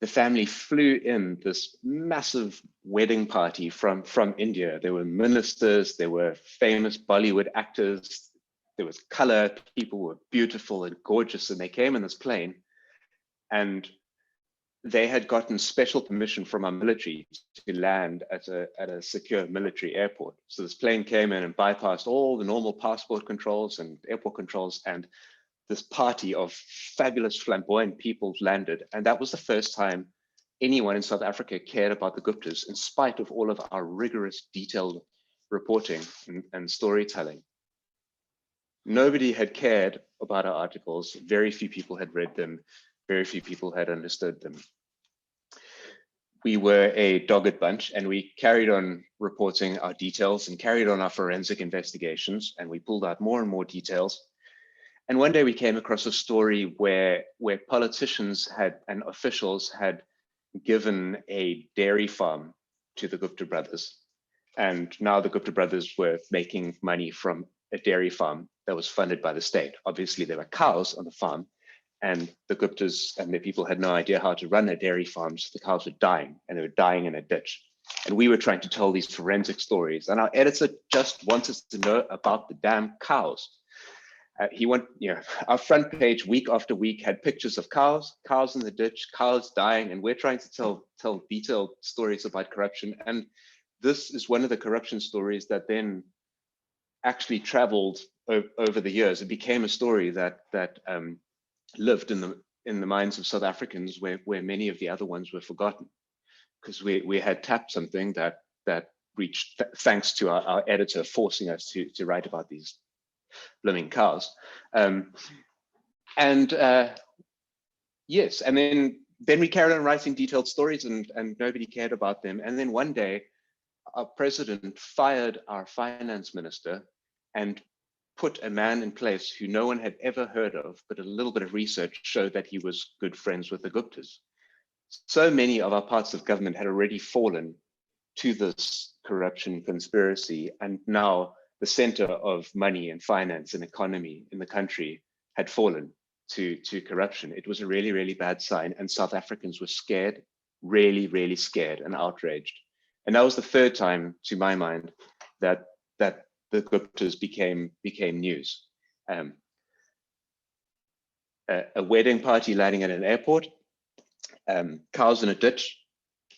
the family flew in this massive wedding party from India. There were ministers, there were famous Bollywood actors, there was color, people were beautiful and gorgeous, and they came in this plane, and they had gotten special permission from our military to land at a secure military airport. So this plane came in and bypassed all the normal passport controls and airport controls, and this party of fabulous, flamboyant people landed. And that was the first time anyone in South Africa cared about the Guptas, in spite of all of our rigorous, detailed reporting and storytelling. Nobody had cared about our articles. Very few people had read them. Very few people had understood them. We were a dogged bunch, and we carried on reporting our details and carried on our forensic investigations, and we pulled out more and more details. And one day we came across a story where politicians and officials had given a dairy farm to the Gupta brothers. And now the Gupta brothers were making money from a dairy farm that was funded by the state. Obviously, there were cows on the farm, and the Guptas and their people had no idea how to run a dairy farm, so the cows were dying, and they were dying in a ditch. And we were trying to tell these forensic stories, and our editor just wanted to know about the damn cows. Our front page week after week had pictures of cows in the ditch, cows dying, and we're trying to tell detailed stories about corruption. And this is one of the corruption stories that then actually traveled over the years. It became a story that lived in the minds of South Africans, where many of the other ones were forgotten, because we had tapped something that reached, thanks to our editor forcing us to write about these blooming cows. Yes, and then we carried on writing detailed stories, and nobody cared about them. And then one day our president fired our finance minister and put a man in place who no one had ever heard of, but a little bit of research showed that he was good friends with the Guptas. So many of our parts of government had already fallen to this corruption conspiracy, and now the center of money and finance and economy in the country had fallen to corruption. It was a really, really bad sign, and South Africans were scared, really, really scared and outraged. And that was the third time, to my mind, that the Guptas became news. A wedding party landing at an airport, cows in a ditch,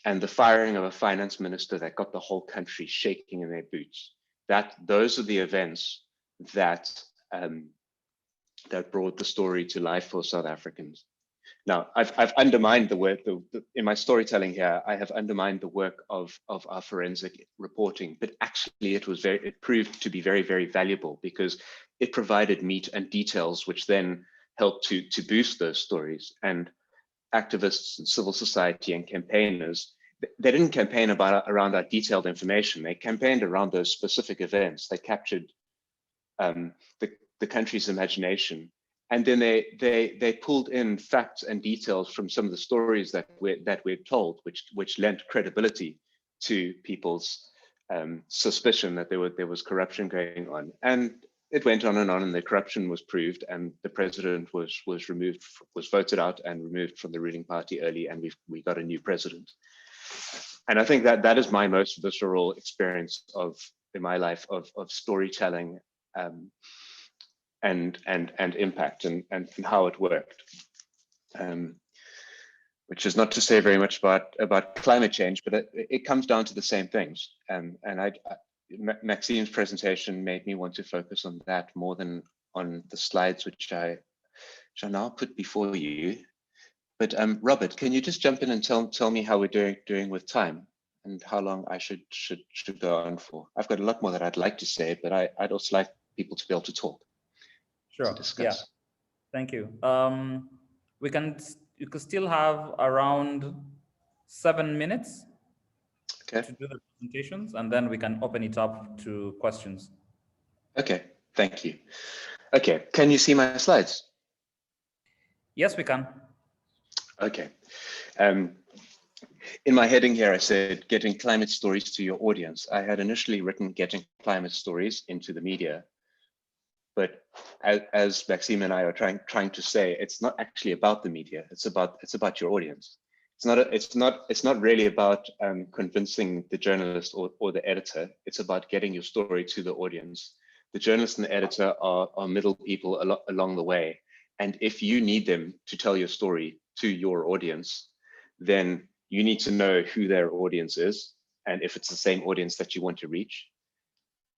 and the firing of a finance minister that got the whole country shaking in their boots. Those are the events that that brought the story to life for South Africans. Now, I've undermined the work in my storytelling here. I have undermined the work of our forensic reporting, but actually it proved to be very, very valuable because it provided meat and details, which then helped to boost those stories. And activists and civil society and campaigners, they didn't campaign around our detailed information. They campaigned around those specific events. They captured the country's imagination. And then they pulled in facts and details from some of the stories that we're told, which lent credibility to people's suspicion that there was corruption going on. And it went on, and the corruption was proved, and the president was voted out and removed from the ruling party early, and we got a new president. And I think that is my most visceral experience in my life of storytelling. And impact and how it worked, which is not to say very much about climate change, but it comes down to the same things. And Maxime's presentation made me want to focus on that more than on the slides which I now put before you. But Robert, can you just jump in and tell me how we're doing with time and how long I should go on for? I've got a lot more that I'd like to say, but I'd also like people to be able to talk. Sure. Yeah. Thank you. You could still have around 7 minutes to do the presentations, and then we can open it up to questions. Okay. Thank you. Okay. Can you see my slides? Yes, we can. Okay. In my heading here, I said getting climate stories to your audience. I had initially written getting climate stories into the media. But as Maxime and I are trying to say, it's not actually about the media. It's about your audience. It's not really about convincing the journalist or the editor. It's about getting your story to the audience. The journalist and the editor are middle people along the way. And if you need them to tell your story to your audience, then you need to know who their audience is. And if it's the same audience that you want to reach,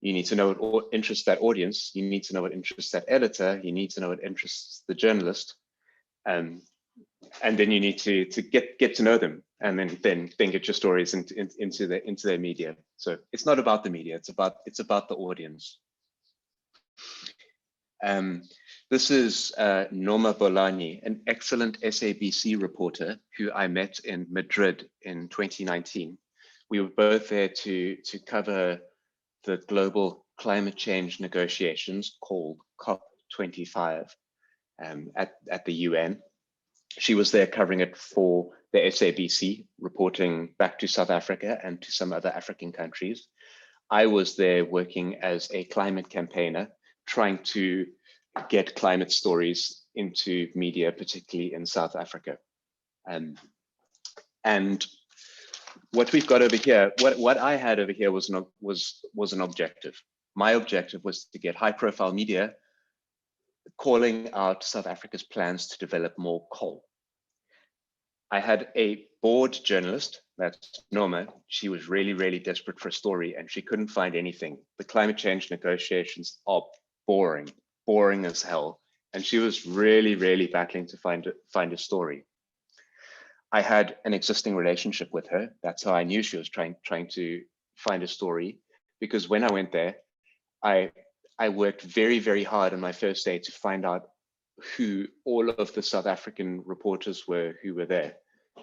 you need to know what interests that audience. You need to know what interests that editor. You need to know what interests the journalist, and then you need to get to know them, and then get your stories into their media. So it's not about the media. It's about the audience. This is Norma Bolani, an excellent SABC reporter who I met in Madrid in 2019. We were both there to cover the global climate change negotiations called COP25 at the UN. She was there covering it for the SABC, reporting back to South Africa and to some other African countries. I was there working as a climate campaigner, trying to get climate stories into media, particularly in South Africa. And what we've got over here, what I had over here was an objective. My objective was to get high-profile media calling out South Africa's plans to develop more coal. I had a bored journalist, that's Norma. She was really, really desperate for a story, and she couldn't find anything. The climate change negotiations are boring as hell, and she was really, really battling to find a story. I had an existing relationship with her. That's how I knew she was trying to find a story, because when I went there, I worked very, very hard on my first day to find out who all of the South African reporters were who were there.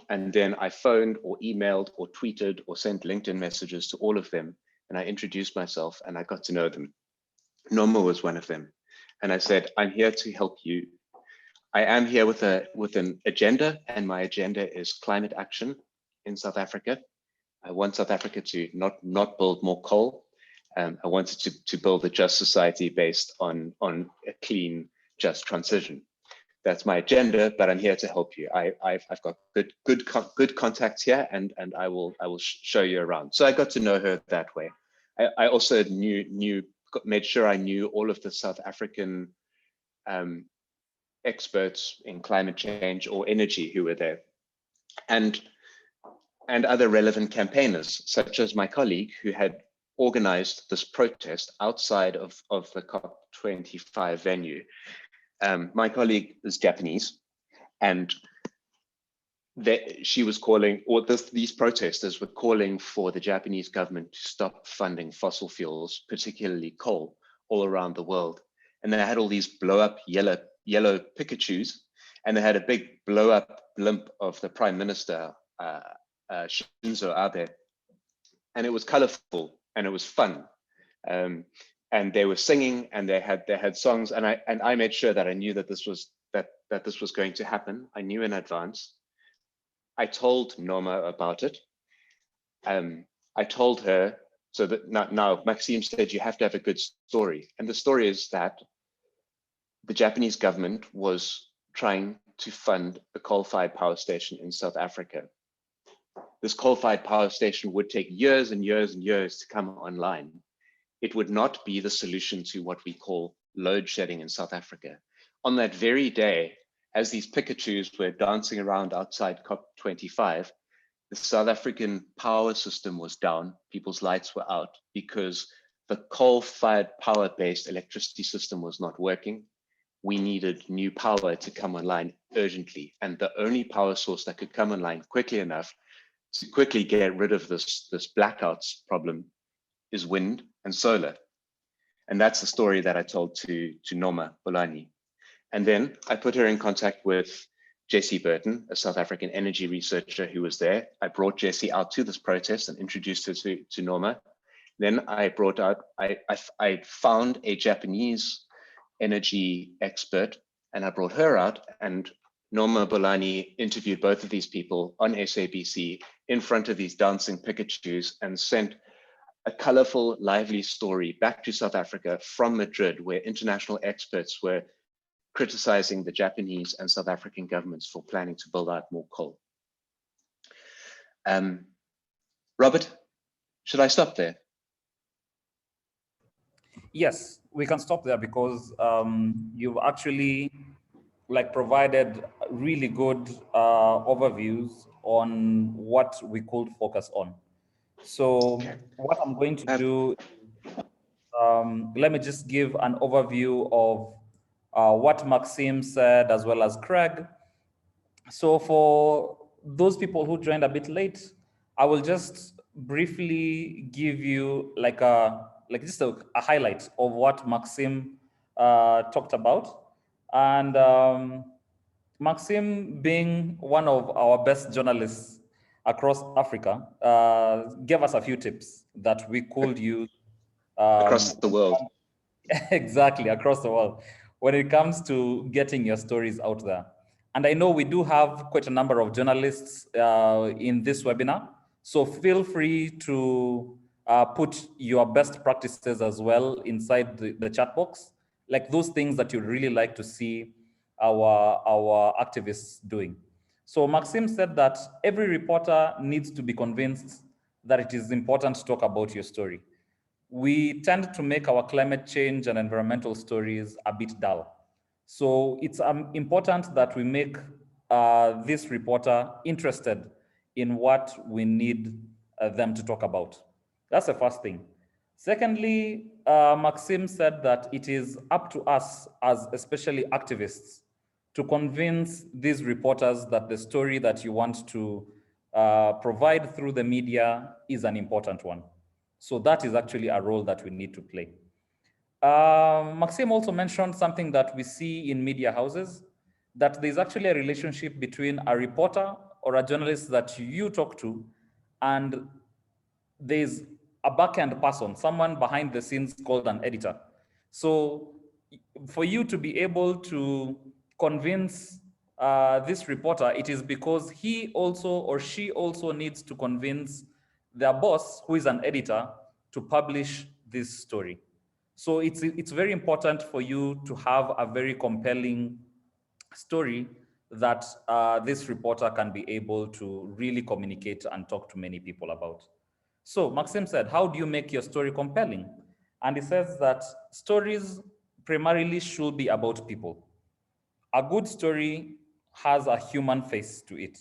And then I phoned or emailed or tweeted or sent LinkedIn messages to all of them. And I introduced myself and I got to know them. Norma was one of them. And I said, I'm here to help you. I am here with an agenda, and my agenda is climate action in South Africa. I want South Africa to not build more coal. I wanted to build a just society based on a clean, just transition. That's my agenda, but I'm here to help you. I've got good contacts here, and I will show you around. So I got to know her that way. I also made sure I knew all of the South African experts in climate change or energy who were there, and other relevant campaigners, such as my colleague who had organized this protest outside of the COP25 venue. My colleague is Japanese, and she was calling, or these protesters were calling for the Japanese government to stop funding fossil fuels, particularly coal, all around the world. And they had all these blow up yellow Pikachus, and they had a big blow up blimp of the Prime Minister, Shinzo Abe. And it was colorful and it was fun. And they were singing and they had songs, and I made sure that I knew that this was going to happen. I knew in advance. I told Norma about it. I told her, so that now Maxime said you have to have a good story. And the story is that the Japanese government was trying to fund a coal-fired power station in South Africa. This coal-fired power station would take years and years and years to come online. It would not be the solution to what we call load shedding in South Africa. On that very day, as these Pikachus were dancing around outside COP25, the South African power system was down, people's lights were out because the coal-fired power-based electricity system was not working. We needed new power to come online urgently. And the only power source that could come online quickly enough to quickly get rid of this blackouts problem is wind and solar. And that's the story that I told to Norma Bolani. And then I put her in contact with Jessie Burton, a South African energy researcher who was there. I brought Jessie out to this protest and introduced her to Norma. Then I found a Japanese energy expert and I brought her out, and Norma Bolani interviewed both of these people on SABC in front of these dancing Pikachus and sent a colorful, lively story back to South Africa from Madrid, where international experts were criticizing the Japanese and South African governments for planning to build out more coal. Robert, should I stop there? Yes, we can stop there because you've actually provided really good overviews on what we could focus on. So what I'm going to do, let me just give an overview of what Maxime said as well as Craig. So for those people who joined a bit late, I will just briefly give you just a highlight of what Maxime talked about. And Maxime, being one of our best journalists across Africa, gave us a few tips that we could use across the world. Exactly, across the world, when it comes to getting your stories out there. And I know we do have quite a number of journalists in this webinar, so feel free to put your best practices as well inside the chat box, like those things that you'd really like to see our activists doing. So Maxime said that every reporter needs to be convinced that it is important to talk about your story. We tend to make our climate change and environmental stories a bit dull. So it's important that we make this reporter interested in what we need them to talk about. That's the first thing. Secondly, Maxime said that it is up to us as especially activists to convince these reporters that the story that you want to provide through the media is an important one. So that is actually a role that we need to play. Maxime also mentioned something that we see in media houses, that there's actually a relationship between a reporter or a journalist that you talk to, and there's a back-end person, someone behind the scenes called an editor. So for you to be able to convince this reporter, it is because he also or she also needs to convince their boss, who is an editor, to publish this story. So it's very important for you to have a very compelling story that this reporter can be able to really communicate and talk to many people about. So Maxim said, how do you make your story compelling? And he says that stories primarily should be about people. A good story has a human face to it.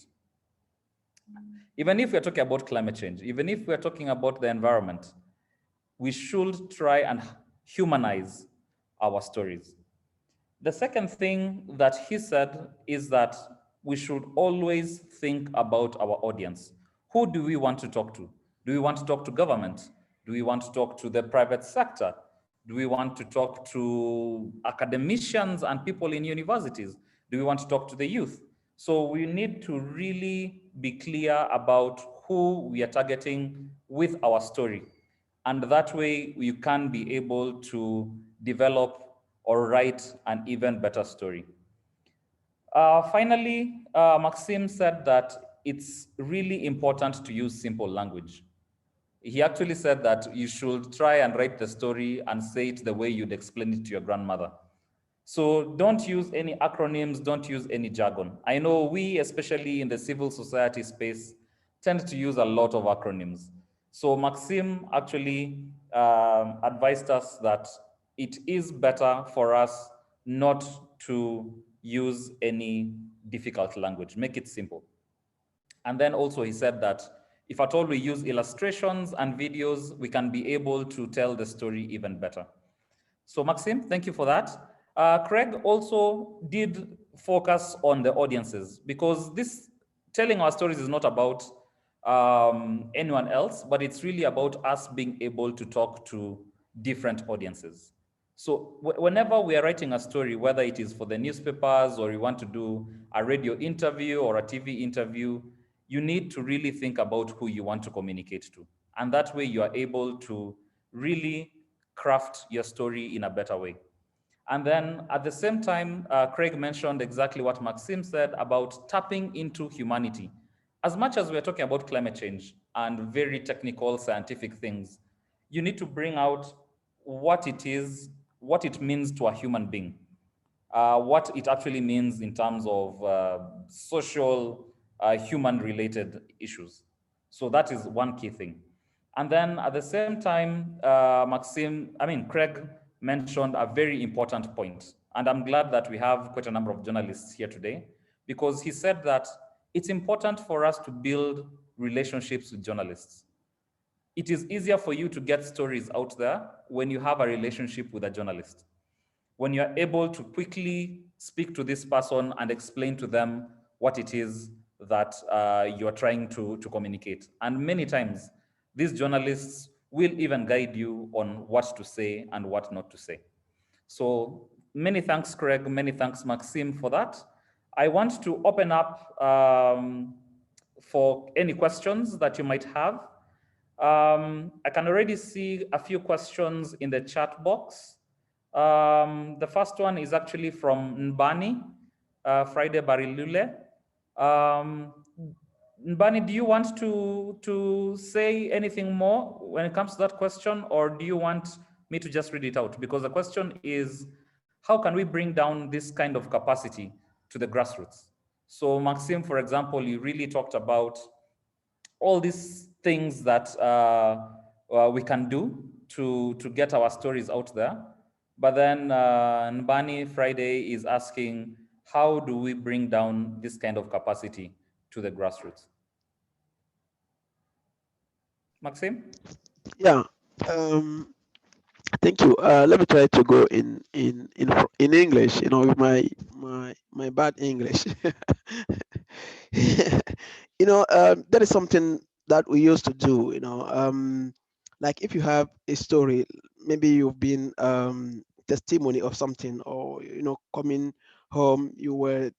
Even if we're talking about climate change, even if we're talking about the environment, we should try and humanize our stories. The second thing that he said is that we should always think about our audience. Who do we want to talk to? Do we want to talk to government? Do we want to talk to the private sector? Do we want to talk to academicians and people in universities? Do we want to talk to the youth? So we need to really be clear about who we are targeting with our story. And that way you can be able to develop or write an even better story. Finally, Maxim said that it's really important to use simple language. He actually said that you should try and write the story and say it the way you'd explain it to your grandmother. So don't use any acronyms, don't use any jargon. I know we, especially in the civil society space, tend to use a lot of acronyms. So Maxim actually advised us that it is better for us not to use any difficult language, make it simple. And then also he said that if at all we use illustrations and videos, we can be able to tell the story even better. So Maxim, thank you for that. Craig also did focus on the audiences, because this telling our stories is not about anyone else, but it's really about us being able to talk to different audiences. So whenever we are writing a story, whether it is for the newspapers or you want to do a radio interview or a TV interview, you need to really think about who you want to communicate to. And that way you are able to really craft your story in a better way. And then at the same time, Craig mentioned exactly what Maxim said about tapping into humanity. As much as we're talking about climate change and very technical scientific things, you need to bring out what it is, what it means to a human being, what it actually means in terms of social, human related issues. So that is one key thing. And then at the same time, Craig mentioned a very important point. And I'm glad that we have quite a number of journalists here today, because he said that it's important for us to build relationships with journalists. It is easier for you to get stories out there when you have a relationship with a journalist. When you're able to quickly speak to this person and explain to them what it is that you're trying to communicate. And many times, these journalists will even guide you on what to say and what not to say. So many thanks, Craig. Many thanks, Maxim, for that. I want to open up for any questions that you might have. I can already see a few questions in the chat box. The first one is actually from Nbani, Friday Barilule. Nbani, do you want to say anything more when it comes to that question, or do you want me to just read it out? Because the question is, how can we bring down this kind of capacity to the grassroots? So Maxim, for example, you really talked about all these things that we can do to get our stories out there. But then Nbani Friday is asking, how do we bring down this kind of capacity to the grassroots? Maxim? Yeah. Thank you. Let me try to go in English. You know, with my bad English. You know, that is something that we used to do. You know, like if you have a story, maybe you've been testimony of something, or you know, coming home, you were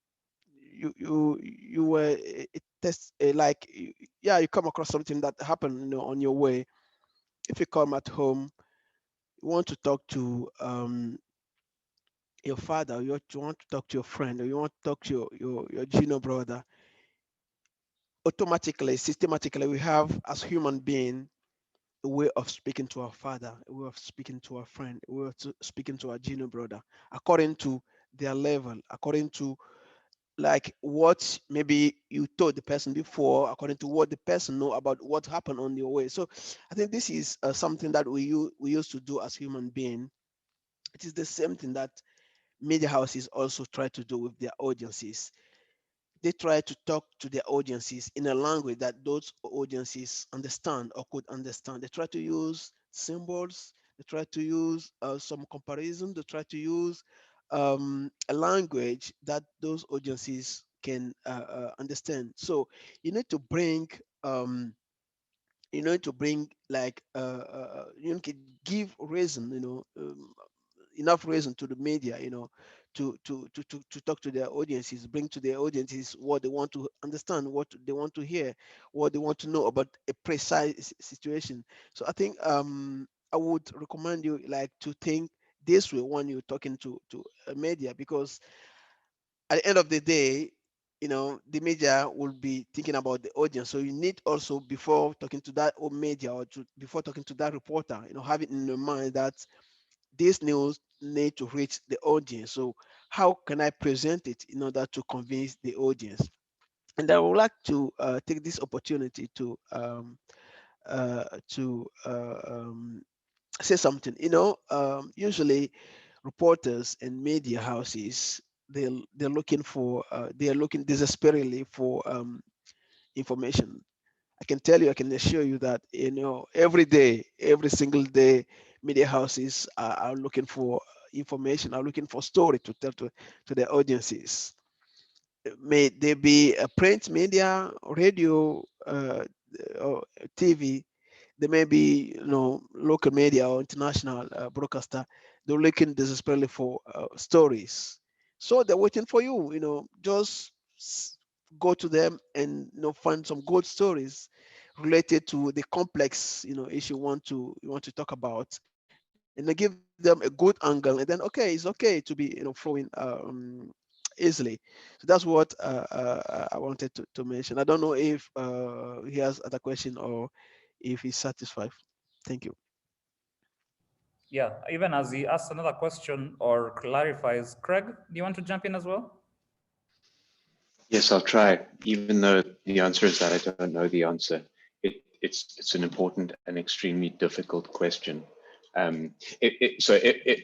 test like, yeah, you come across something that happened, you know, on your way. If you come at home, you want to talk to your father, you want to talk to your friend, or you want to talk to your junior brother, automatically, systematically, we have, as human being, a way of speaking to our father, a way of speaking to our friend, a way of speaking to our junior brother, according to their level, according to like what maybe you told the person before, according to what the person know about what happened on your way. So I think this is something that we used to do as human being. It is the same thing that media houses also try to do with their audiences. They try to talk to their audiences in a language that those audiences understand or could understand. They try to use symbols, they try to use some comparison, they try to use a language that those audiences can understand. So you need to bring like you need to give reason, enough reason to the media, to talk to their audiences, bring to their audiences what they want to understand, what they want to hear, what they want to know about a precise situation. So I think I would recommend you like to think this way when you're talking to a media, because at the end of the day, the media will be thinking about the audience. So you need also, before talking to that media, or before talking to that reporter, have it in your mind that this news need to reach the audience. So how can I present it in order to convince the audience? And I would like to take this opportunity to say something. Usually reporters and media houses, they're looking for they are looking desperately for information. I can tell you, I can assure you that every day, every single day, media houses are looking for information, are looking for story to tell to their audiences. May they be a print media, radio, or TV. There may be, local media or international broadcaster. They're looking desperately for stories. So they're waiting for you. Just go to them and find some good stories related to the complex issue you want to talk about, and then give them a good angle, and then okay, it's okay to be flowing easily. So that's what I wanted to mention. I don't know if he has other question or if he's satisfied. Thank you. Yeah, even as he asks another question or clarifies, Craig, do you want to jump in as well? Yes, I'll try, even though the answer is that I don't know the answer. It's an important and extremely difficult question. I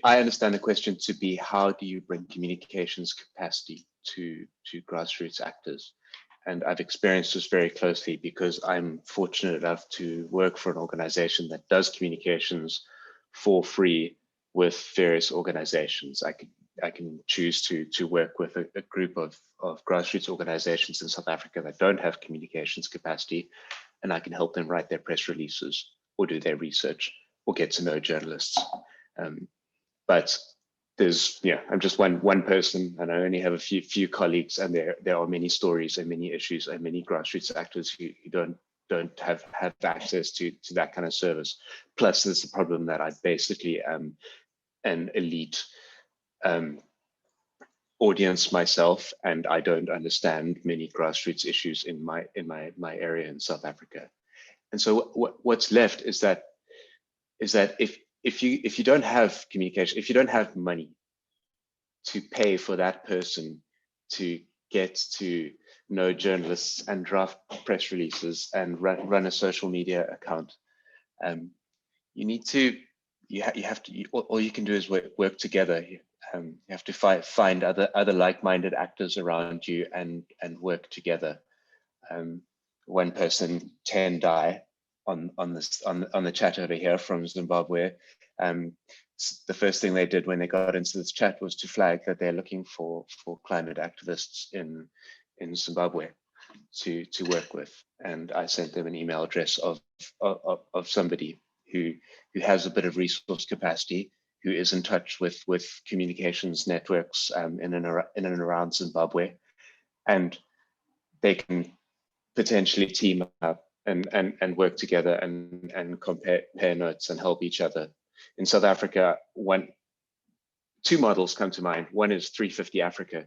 understand the question to be, how do you bring communications capacity to grassroots actors? And I've experienced this very closely because I'm fortunate enough to work for an organization that does communications for free with various organizations. I can choose to work with a group of grassroots organizations in South Africa that don't have communications capacity, and I can help them write their press releases or do their research or get to know journalists. But I'm just one person, and I only have a few colleagues, and there are many stories and many issues and many grassroots actors who don't have access to that kind of service. Plus, there's the problem that I basically am an elite audience myself, and I don't understand many grassroots issues in my area in South Africa. And so what's left is that if you don't have communication, if you don't have money to pay for that person to get to know journalists and draft press releases and run a social media account, you need to you have to all you can do is work together. You have to find other like-minded actors around you and work together. One person, 10 die on the chat over here from Zimbabwe. The first thing they did when they got into this chat was to flag that they're looking for climate activists in Zimbabwe to work with, and I sent them an email address of somebody who has a bit of resource capacity, who is in touch with communications networks in and around Zimbabwe, and they can potentially team up and work together and compare notes and help each other. In South Africa, two models come to mind. One is 350 Africa,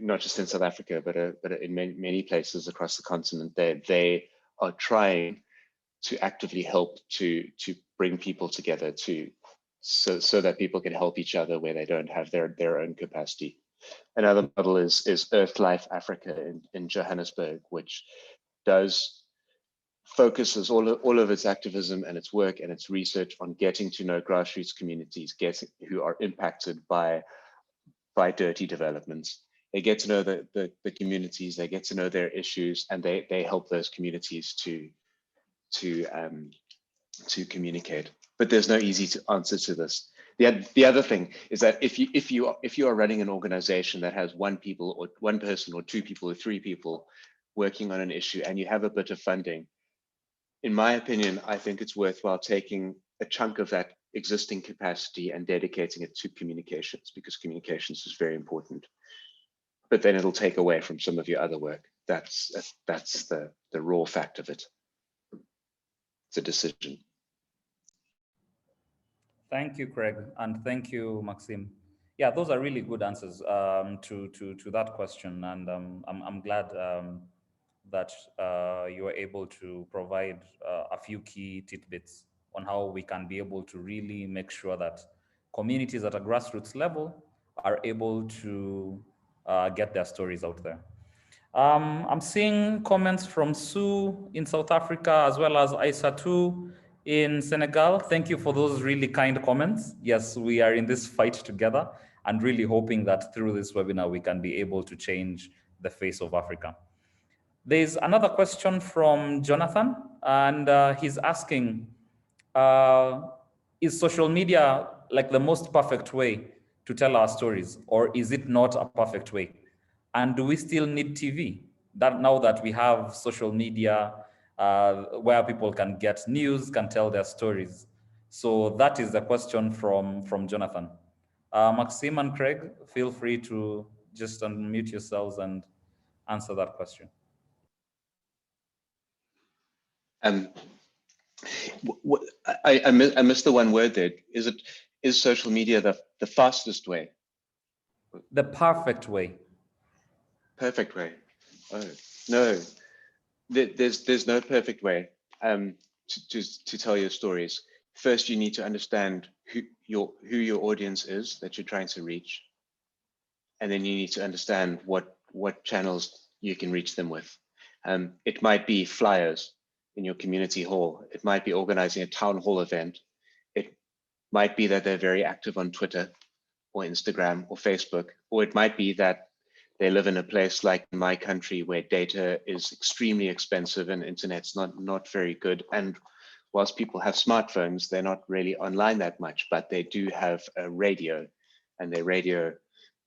not just in South Africa, but in many places across the continent. They are trying to actively help to bring people together so that people can help each other where they don't have their own capacity. Another model is Earth Life Africa in Johannesburg, which focuses all of its activism and its work and its research on getting to know grassroots communities who are impacted by dirty developments. They get to know the communities, they get to know their issues, and they help those communities to communicate. But there's no easy answer to this. The other thing is that if you are running an organization that has one person or two people or three people working on an issue and you have a bit of funding, in my opinion, I think it's worthwhile taking a chunk of that existing capacity and dedicating it to communications, because communications is very important. But then it'll take away from some of your other work. That's the raw fact of it. It's a decision. Thank you, Craig, and thank you, Maxime. Yeah, those are really good answers to that question, and I'm glad that you were able to provide a few key tidbits on how we can be able to really make sure that communities at a grassroots level are able to get their stories out there. I'm seeing comments from Sue in South Africa, as well as Aissatou in Senegal. Thank you for those really kind comments. Yes, we are in this fight together and really hoping that through this webinar, we can be able to change the face of Africa. There's another question from Jonathan, and he's asking, is social media like the most perfect way to tell our stories, or is it not a perfect way? And do we still need TV now that we have social media where people can get news, can tell their stories? So that is the question from Jonathan. Maxime and Craig, feel free to just unmute yourselves and answer that question. I missed the one word there. Is social media the fastest way? The perfect way. Perfect way. Oh no, there's no perfect way to tell your stories. First, you need to understand who your audience is that you're trying to reach, and then you need to understand what channels you can reach them with. It might be flyers in your community hall. It might be organizing a town hall event. It might be that they're very active on Twitter or Instagram or Facebook, or it might be that they live in a place like my country where data is extremely expensive and internet's not very good. And whilst people have smartphones, they're not really online that much, but they do have a radio, and their radio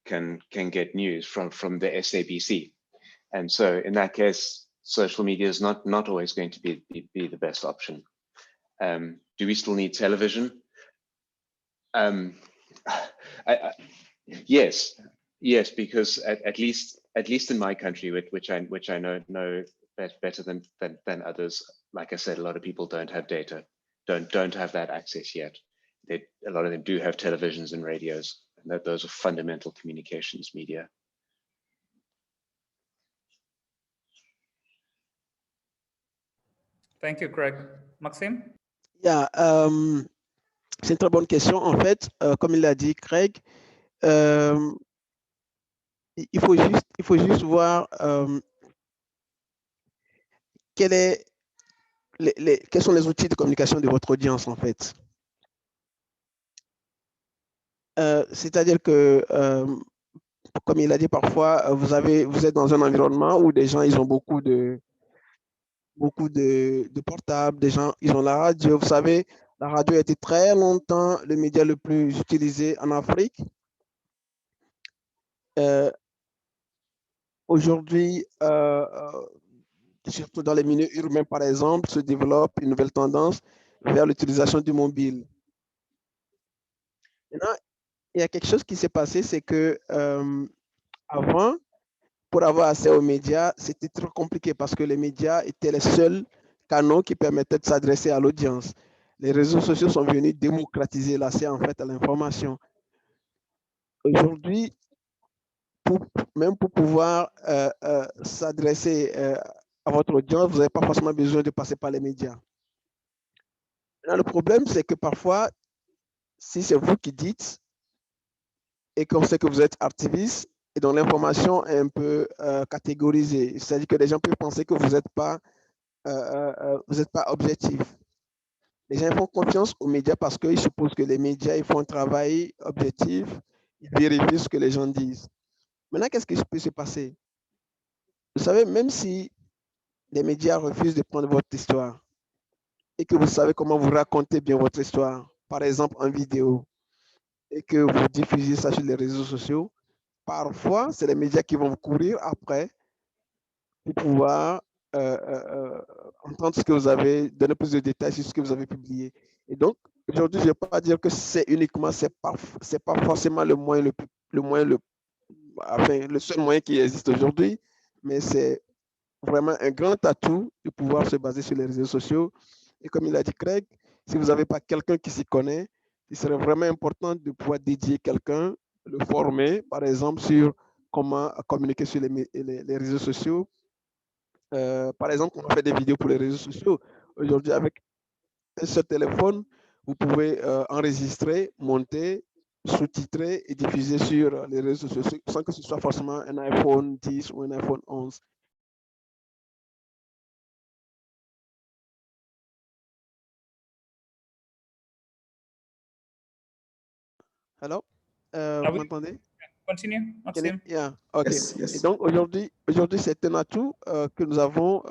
can get news from the SABC. And so in that case, social media is not always going to be the best option. Do we still need television? Yes, because at least in my country, which I know better than others. Like I said, a lot of people don't have data, don't have that access yet. A lot of them do have televisions and radios, and those are fundamental communications media. Thank you, Craig. Maxime? Yeah, c'est une très bonne question. En fait, comme il l'a dit Craig, il faut juste voir quels sont les outils de communication de votre audience, en fait. C'est-à-dire que, comme il a dit parfois, vous êtes dans un environnement où des gens, ils ont beaucoup de portables, des gens, ils ont la radio. Vous savez, la radio a été très longtemps le média le plus utilisé en Afrique. Aujourd'hui, surtout dans les milieux urbains, par exemple, se développe une nouvelle tendance vers l'utilisation du mobile. Maintenant, il y a quelque chose qui s'est passé, c'est que avant, pour avoir accès aux médias, c'était trop compliqué parce que les médias étaient les seuls canaux qui permettaient de s'adresser à l'audience. Les réseaux sociaux sont venus démocratiser l'accès en fait à l'information. Aujourd'hui, même pour pouvoir s'adresser à votre audience, vous n'avez pas forcément besoin de passer par les médias. Là, le problème, c'est que parfois, si c'est vous qui dites et qu'on sait que vous êtes activiste, et dont l'information est un peu catégorisée, c'est-à-dire que les gens peuvent penser que vous n'êtes pas objectif. Les gens font confiance aux médias parce qu'ils supposent que les médias ils font un travail objectif, ils vérifient ce que les gens disent. Maintenant, qu'est-ce qui peut se passer? Vous savez, même si les médias refusent de prendre votre histoire et que vous savez comment vous racontez bien votre histoire, par exemple en vidéo, et que vous diffusez ça sur les réseaux sociaux, parfois, c'est les médias qui vont vous courir après pour pouvoir entendre ce que vous avez, donner plus de détails sur ce que vous avez publié. Et donc, aujourd'hui, je ne vais pas dire que c'est uniquement, c'est pas forcément le moyen enfin, le seul moyen qui existe aujourd'hui, mais c'est vraiment un grand atout de pouvoir se baser sur les réseaux sociaux. Et comme il a dit Craig, si vous n'avez pas quelqu'un qui s'y connaît, il serait vraiment important de pouvoir dédier quelqu'un, le former, par exemple, sur comment communiquer sur les réseaux sociaux. Par exemple, on fait des vidéos pour les réseaux sociaux. Aujourd'hui, avec un seul téléphone, vous pouvez enregistrer, monter, sous-titrer et diffuser sur les réseaux sociaux sans que ce soit forcément un iPhone 10 ou un iPhone 11. Hello? Vous m'entendez? Continue, Maxime. Yeah. Okay. Yes, yes. Et donc aujourd'hui, c'est un atout que nous avons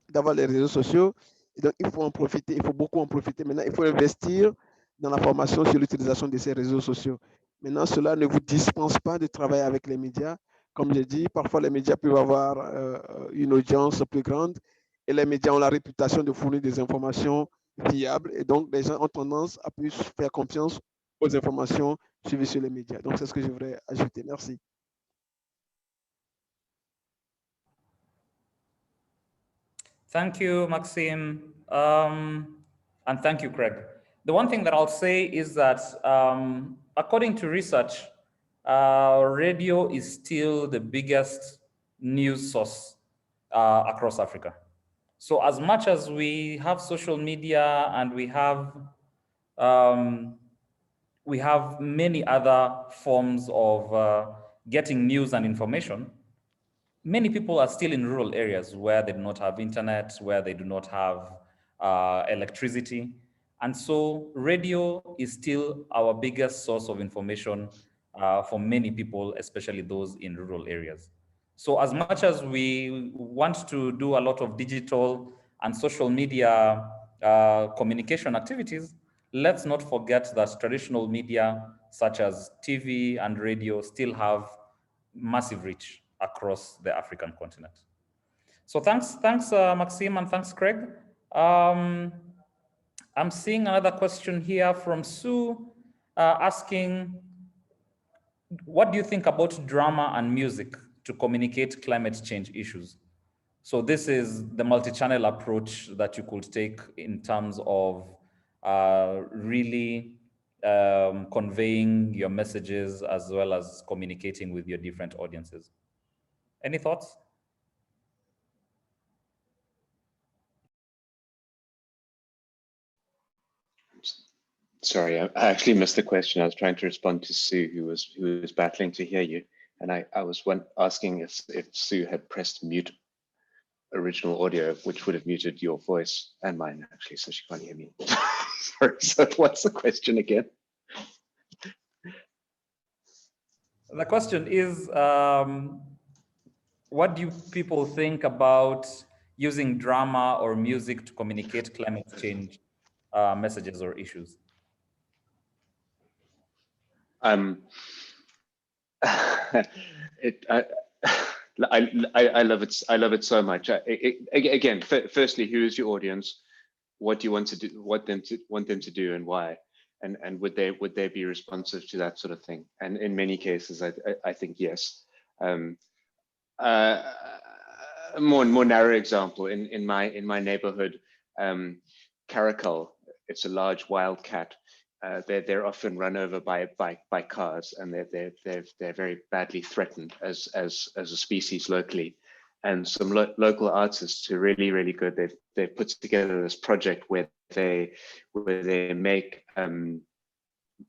d'avoir les réseaux sociaux. Et donc il faut en profiter, il faut beaucoup en profiter. Maintenant, il faut investir dans la formation sur l'utilisation de ces réseaux sociaux. Maintenant, cela ne vous dispense pas de travailler avec les médias. Comme j'ai dit, parfois les médias peuvent avoir une audience plus grande et les médias ont la réputation de fournir des informations fiables. Et donc, les gens ont tendance à plus faire confiance aux informations suivies sur les médias. Donc, c'est ce que je voudrais ajouter. Merci. Thank you, Maxime. And thank you, Craig. The one thing that I'll say is that according to research, radio is still the biggest news source across Africa. So as much as we have social media and we have many other forms of getting news and information, many people are still in rural areas where they do not have internet, where they do not have electricity. And so radio is still our biggest source of information for many people, especially those in rural areas. So as much as we want to do a lot of digital and social media communication activities, let's not forget that traditional media such as TV and radio still have massive reach across the African continent. So thanks, Maxime, and thanks, Craig. I'm seeing another question here from Sue asking, what do you think about drama and music to communicate climate change issues? So this is the multi-channel approach that you could take in terms of really conveying your messages as well as communicating with your different audiences. Any thoughts? Sorry, I actually missed the question. I was trying to respond to Sue, who was battling to hear you, and I was asking if Sue had pressed mute original audio, which would have muted your voice and mine actually, so she can't hear me. Sorry. So what's the question again? The question is, what do people think about using drama or music to communicate climate change messages or issues? I love it. I love it so much. Again, firstly, who is your audience? What do you want to do? Want them to do, and why? And would they be responsive to that sort of thing? And in many cases, I think yes. a more narrow example in my neighborhood, caracal. It's a large wild cat. They're often run over by cars, and they're very badly threatened as a species locally. And some local artists who are really good, they've put together this project where they make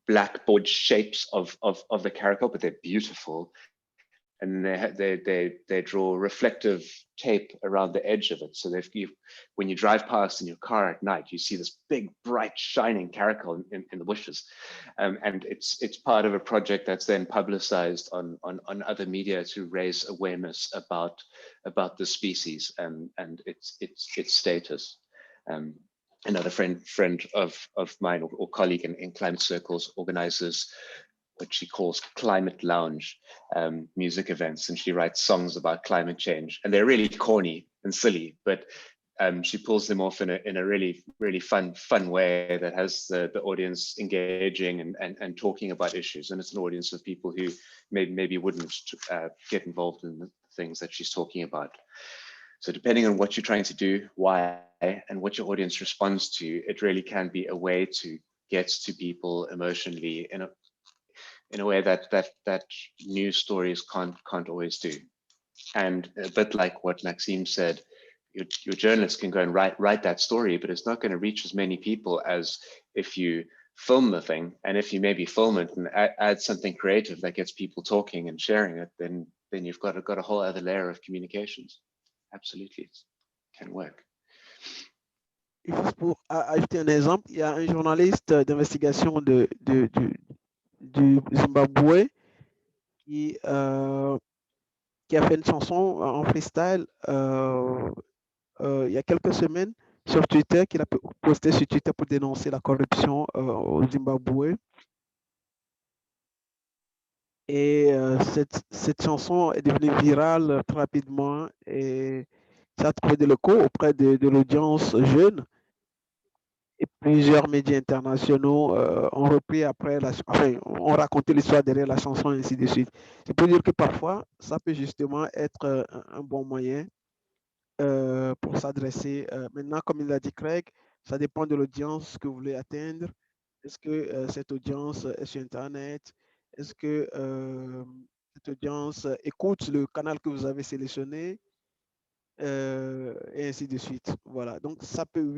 blackboard shapes of the caracal, but they're beautiful. And they draw reflective tape around the edge of it. So when you drive past in your car at night, you see this big, bright, shining caracal in the bushes. And it's part of a project that's then publicized on other media to raise awareness about the species and its status. Another friend of mine or colleague in climate circles organizes what she calls climate lounge music events, and she writes songs about climate change, and they're really corny and silly, but she pulls them off in a really fun way that has the audience engaging and talking about issues. And it's an audience of people who maybe wouldn't get involved in the things that she's talking about. So depending on what you're trying to do, why, and what your audience responds to, it really can be a way to get to people emotionally in a way that news stories can't always do. And a bit like what Maxime said, your journalist can go and write that story, but it's not going to reach as many people as if you film the thing. And if you maybe film it and add something creative that gets people talking and sharing it, then you've got a whole other layer of communications. Absolutely, it can work. Et juste pour ajouter un exemple, il y a un journaliste d'investigation du Zimbabwe qui a fait une chanson en freestyle il y a quelques semaines sur Twitter, qu'il a posté sur Twitter pour dénoncer la corruption au Zimbabwe. Et cette chanson est devenue virale très rapidement et ça a trouvé de l'écho auprès de l'audience jeune. Et plusieurs médias internationaux ont repris après, ont raconté l'histoire derrière la chanson et ainsi de suite. Je peux dire que parfois, ça peut justement être un bon moyen pour s'adresser. Maintenant, comme il l'a dit Craig, ça dépend de l'audience que vous voulez atteindre. Est-ce que cette audience est sur Internet? Est-ce que cette audience écoute le canal que vous avez sélectionné? Et ainsi de suite. Voilà. Donc, ça peut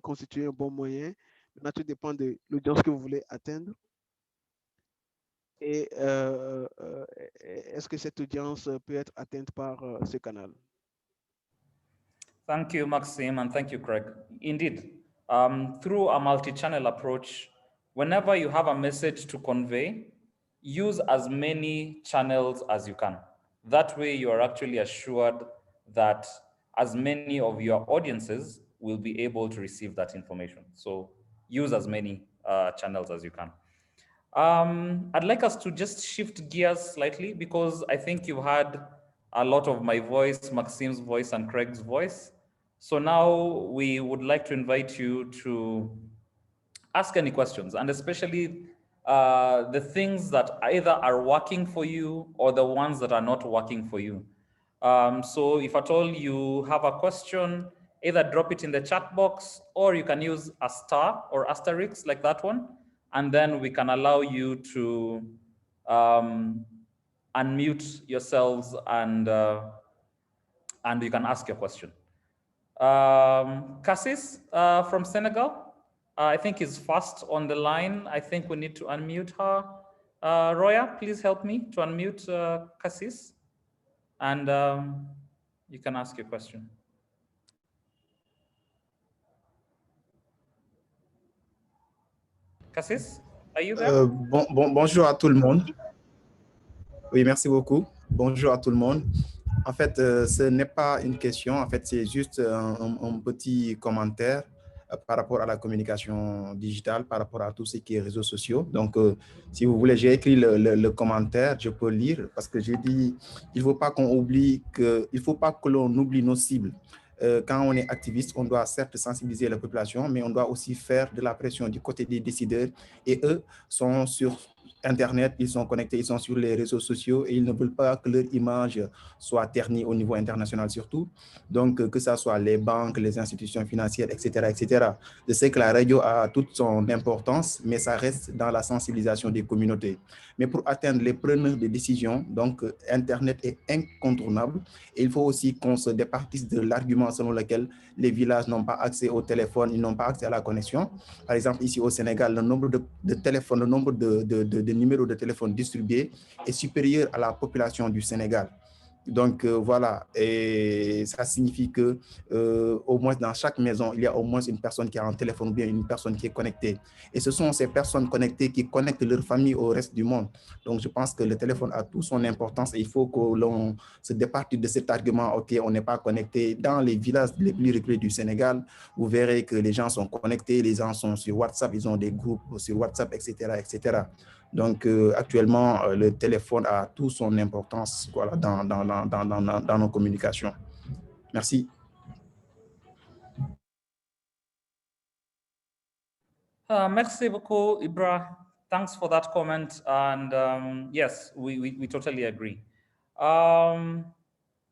constituer un bon moyen. Maintenant, tout dépend de l'audience que vous voulez atteindre. Et est-ce que cette audience peut être atteinte par ce canal? Thank you, Maxime, and thank you, Craig. Indeed, through a multi-channel approach, whenever you have a message to convey, use as many channels as you can. That way, you are actually assured that as many of your audiences will be able to receive that information. So use as many channels as you can. I'd like us to just shift gears slightly because I think you've had a lot of my voice, Maxime's voice, and Craig's voice. So now we would like to invite you to ask any questions, and especially the things that either are working for you or the ones that are not working for you. So if at all you have a question, either drop it in the chat box or you can use a star or asterisk like that one, and then we can allow you to unmute yourselves and you can ask your question. Cassis from Senegal, I think is first on the line. I think we need to unmute her. Roya, please help me to unmute Cassis, and you can ask your question. Cassis, are you there? Bonjour à tout le monde. Oui, merci beaucoup. Bonjour à tout le monde. En fait, ce n'est pas une question. En fait, c'est juste un petit commentaire par rapport à la communication digitale, par rapport à tout ce qui est réseaux sociaux. Donc, si vous voulez, j'ai écrit le commentaire, je peux lire, parce que j'ai dit, il ne faut pas qu'on oublie il faut pas que l'on oublie nos cibles. Quand on est activiste, on doit certes sensibiliser la population, mais on doit aussi faire de la pression du côté des décideurs, et eux sont sur Internet, ils sont connectés, ils sont sur les réseaux sociaux et ils ne veulent pas que leur image soit ternie au niveau international surtout. Donc, que ce soit les banques, les institutions financières, etc., etc. Je sais que la radio a toute son importance, mais ça reste dans la sensibilisation des communautés. Mais pour atteindre les preneurs de décision, donc, Internet est incontournable. Et il faut aussi qu'on se départisse de l'argument selon lequel les villages n'ont pas accès au téléphone, ils n'ont pas accès à la connexion. Par exemple, ici au Sénégal, le nombre de téléphones, le nombre de numéros de téléphone distribués est supérieur à la population du Sénégal. Donc voilà, et ça signifie que au moins dans chaque maison, il y a au moins une personne qui a un téléphone ou bien une personne qui est connectée. Et ce sont ces personnes connectées qui connectent leur famille au reste du monde. Donc je pense que le téléphone a toute son importance et il faut que l'on se départit de cet argument, ok, on n'est pas connecté. Dans les villages les plus reculés du Sénégal, vous verrez que les gens sont connectés, les gens sont sur WhatsApp, ils ont des groupes sur WhatsApp, etc., etc. Donc, actuellement, le téléphone a toute son importance voilà, dans nos communications. Merci. Merci beaucoup, Ibra. Thanks for that comment. And yes, we totally agree. Can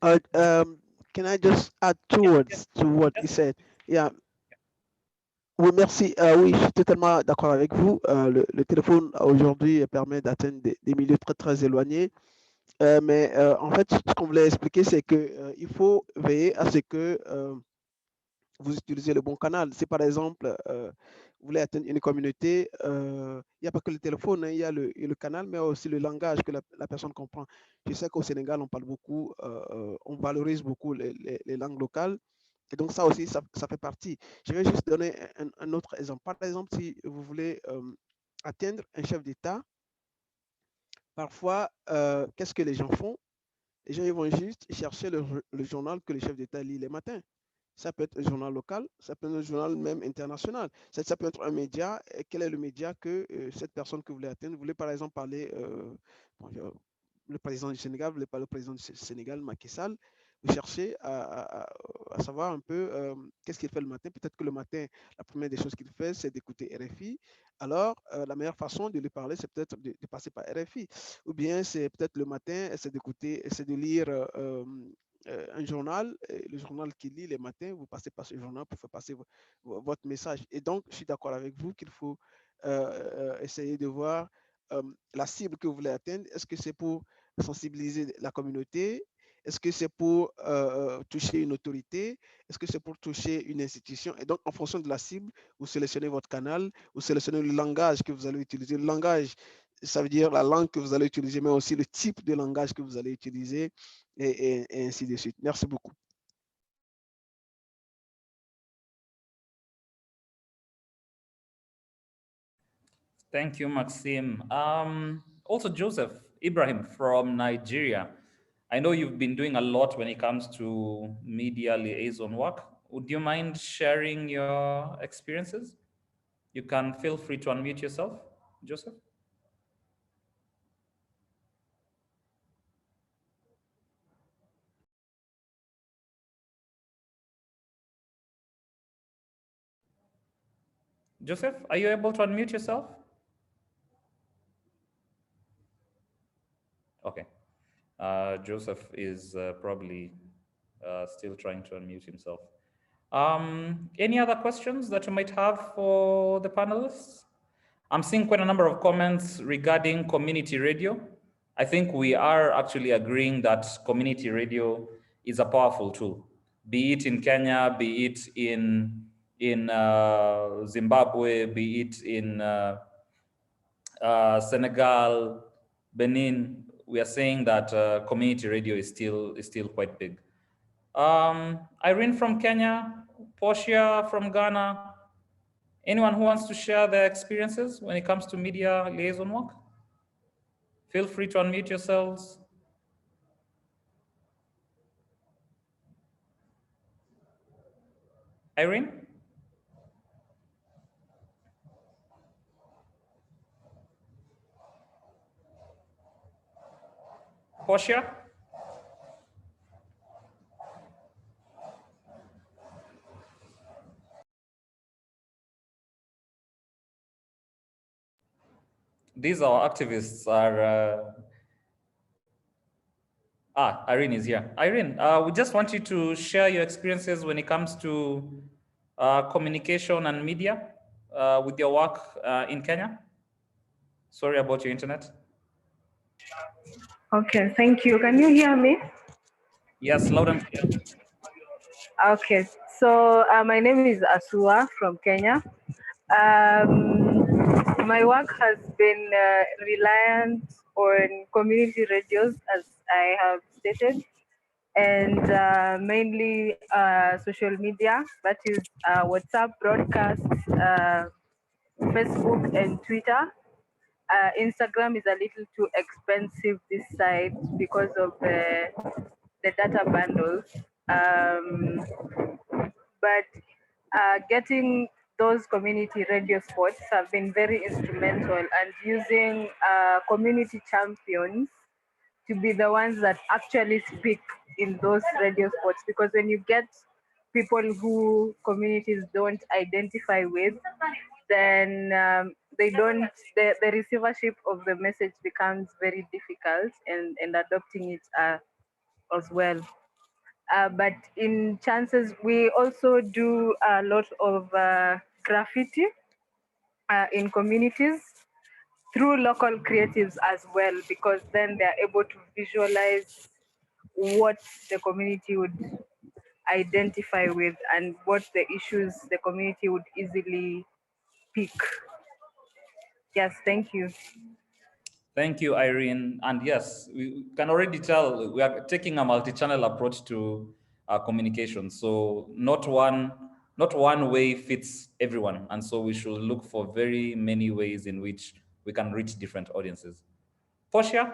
I just add two words to what he said? Yeah. Oui, merci. Oui, je suis totalement d'accord avec vous. Le téléphone aujourd'hui permet d'atteindre des milieux très, très éloignés. Mais en fait, ce qu'on voulait expliquer, c'est qu'il faut veiller à ce que vous utilisez le bon canal. Si par exemple, vous voulez atteindre une communauté, il n'y a pas que le téléphone, hein, il y a le canal, mais aussi le langage que la personne comprend. Je sais qu'au Sénégal, on parle beaucoup, on valorise beaucoup les langues locales. Et donc, ça aussi, ça fait partie. Je vais juste donner un autre exemple. Par exemple, si vous voulez atteindre un chef d'État, parfois, qu'est-ce que les gens font? Les gens ils vont juste chercher le journal que le chef d'État lit les matins. Ça peut être un journal local, ça peut être un journal même international. Ça peut être un média. Et quel est le média que cette personne que vous voulez atteindre? Vous voulez par exemple parler, bon, le président du Sénégal, vous voulez parler au président du Sénégal, Macky Sall. Vous cherchez à savoir un peu qu'est-ce qu'il fait le matin. Peut-être que le matin, la première des choses qu'il fait, c'est d'écouter RFI. Alors, la meilleure façon de lui parler, c'est peut-être de passer par RFI. Ou bien, c'est peut-être le matin, c'est d'écouter, c'est de lire un journal, le journal qu'il lit les matins, vous passez par ce journal pour faire passer votre message. Et donc, je suis d'accord avec vous qu'il faut essayer de voir la cible que vous voulez atteindre. Est-ce que c'est pour sensibiliser la communauté? Est-ce que c'est pour toucher une autorité? Est-ce que c'est pour toucher une institution? Et donc, en fonction de la cible, vous sélectionnez votre canal, vous sélectionnez le langage que vous allez utiliser. Le langage, ça veut dire la langue que vous allez utiliser, mais aussi le type de langage que vous allez utiliser et ainsi de suite. Merci beaucoup. Thank you, Maxime. Also, Joseph Ibrahim from Nigeria. I know you've been doing a lot when it comes to media liaison work. Would you mind sharing your experiences? You can feel free to unmute yourself, Joseph. Joseph, are you able to unmute yourself? Okay. Joseph is probably still trying to unmute himself. Any other questions that you might have for the panelists? I'm seeing quite a number of comments regarding community radio. I think we are actually agreeing that community radio is a powerful tool, be it in Kenya, be it in Zimbabwe, be it in Senegal, Benin. We are saying that community radio is still quite big. Irene from Kenya, Portia from Ghana. Anyone who wants to share their experiences when it comes to media liaison work? Feel free to unmute yourselves. Irene? Portia? These our activists are. Irene is here. Irene, we just want you to share your experiences when it comes to communication and media with your work in Kenya. Sorry about your internet. Okay, thank you. Can you hear me? Yes, loud and clear. Okay, so my name is Asua from Kenya. My work has been reliant on community radios, as I have stated, and mainly social media, that is WhatsApp, broadcast, Facebook, and Twitter. Instagram is a little too expensive this side because of the data bundles. But getting those community radio spots have been very instrumental, and using community champions to be the ones that actually speak in those radio spots, because when you get people who communities don't identify with, then they don't, the receivership of the message becomes very difficult, and adopting it as well. But in chances, we also do a lot of graffiti in communities through local creatives as well, because then they're able to visualize what the community would identify with and what the issues the community would easily pick. Yes, thank you. Thank you, Irene. And yes, we can already tell we are taking a multi-channel approach to communication. So not one way fits everyone. And so we should look for very many ways in which we can reach different audiences. Portia?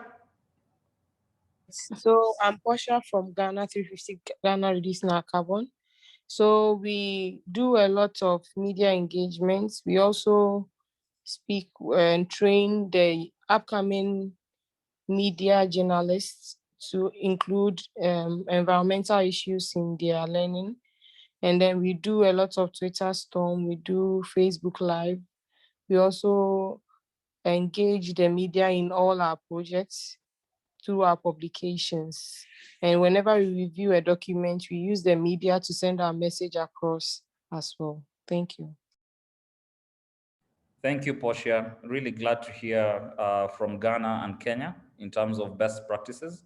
So I'm Portia from Ghana 350 Ghana Reducing Our Carbon. So we do a lot of media engagements. We also speak and train the upcoming media journalists to include environmental issues in their learning. And then we do a lot of Twitter Storm, we do Facebook Live. We also engage the media in all our projects through our publications. And whenever we review a document, we use the media to send our message across as well. Thank you. Thank you, Portia. Really glad to hear from Ghana and Kenya in terms of best practices.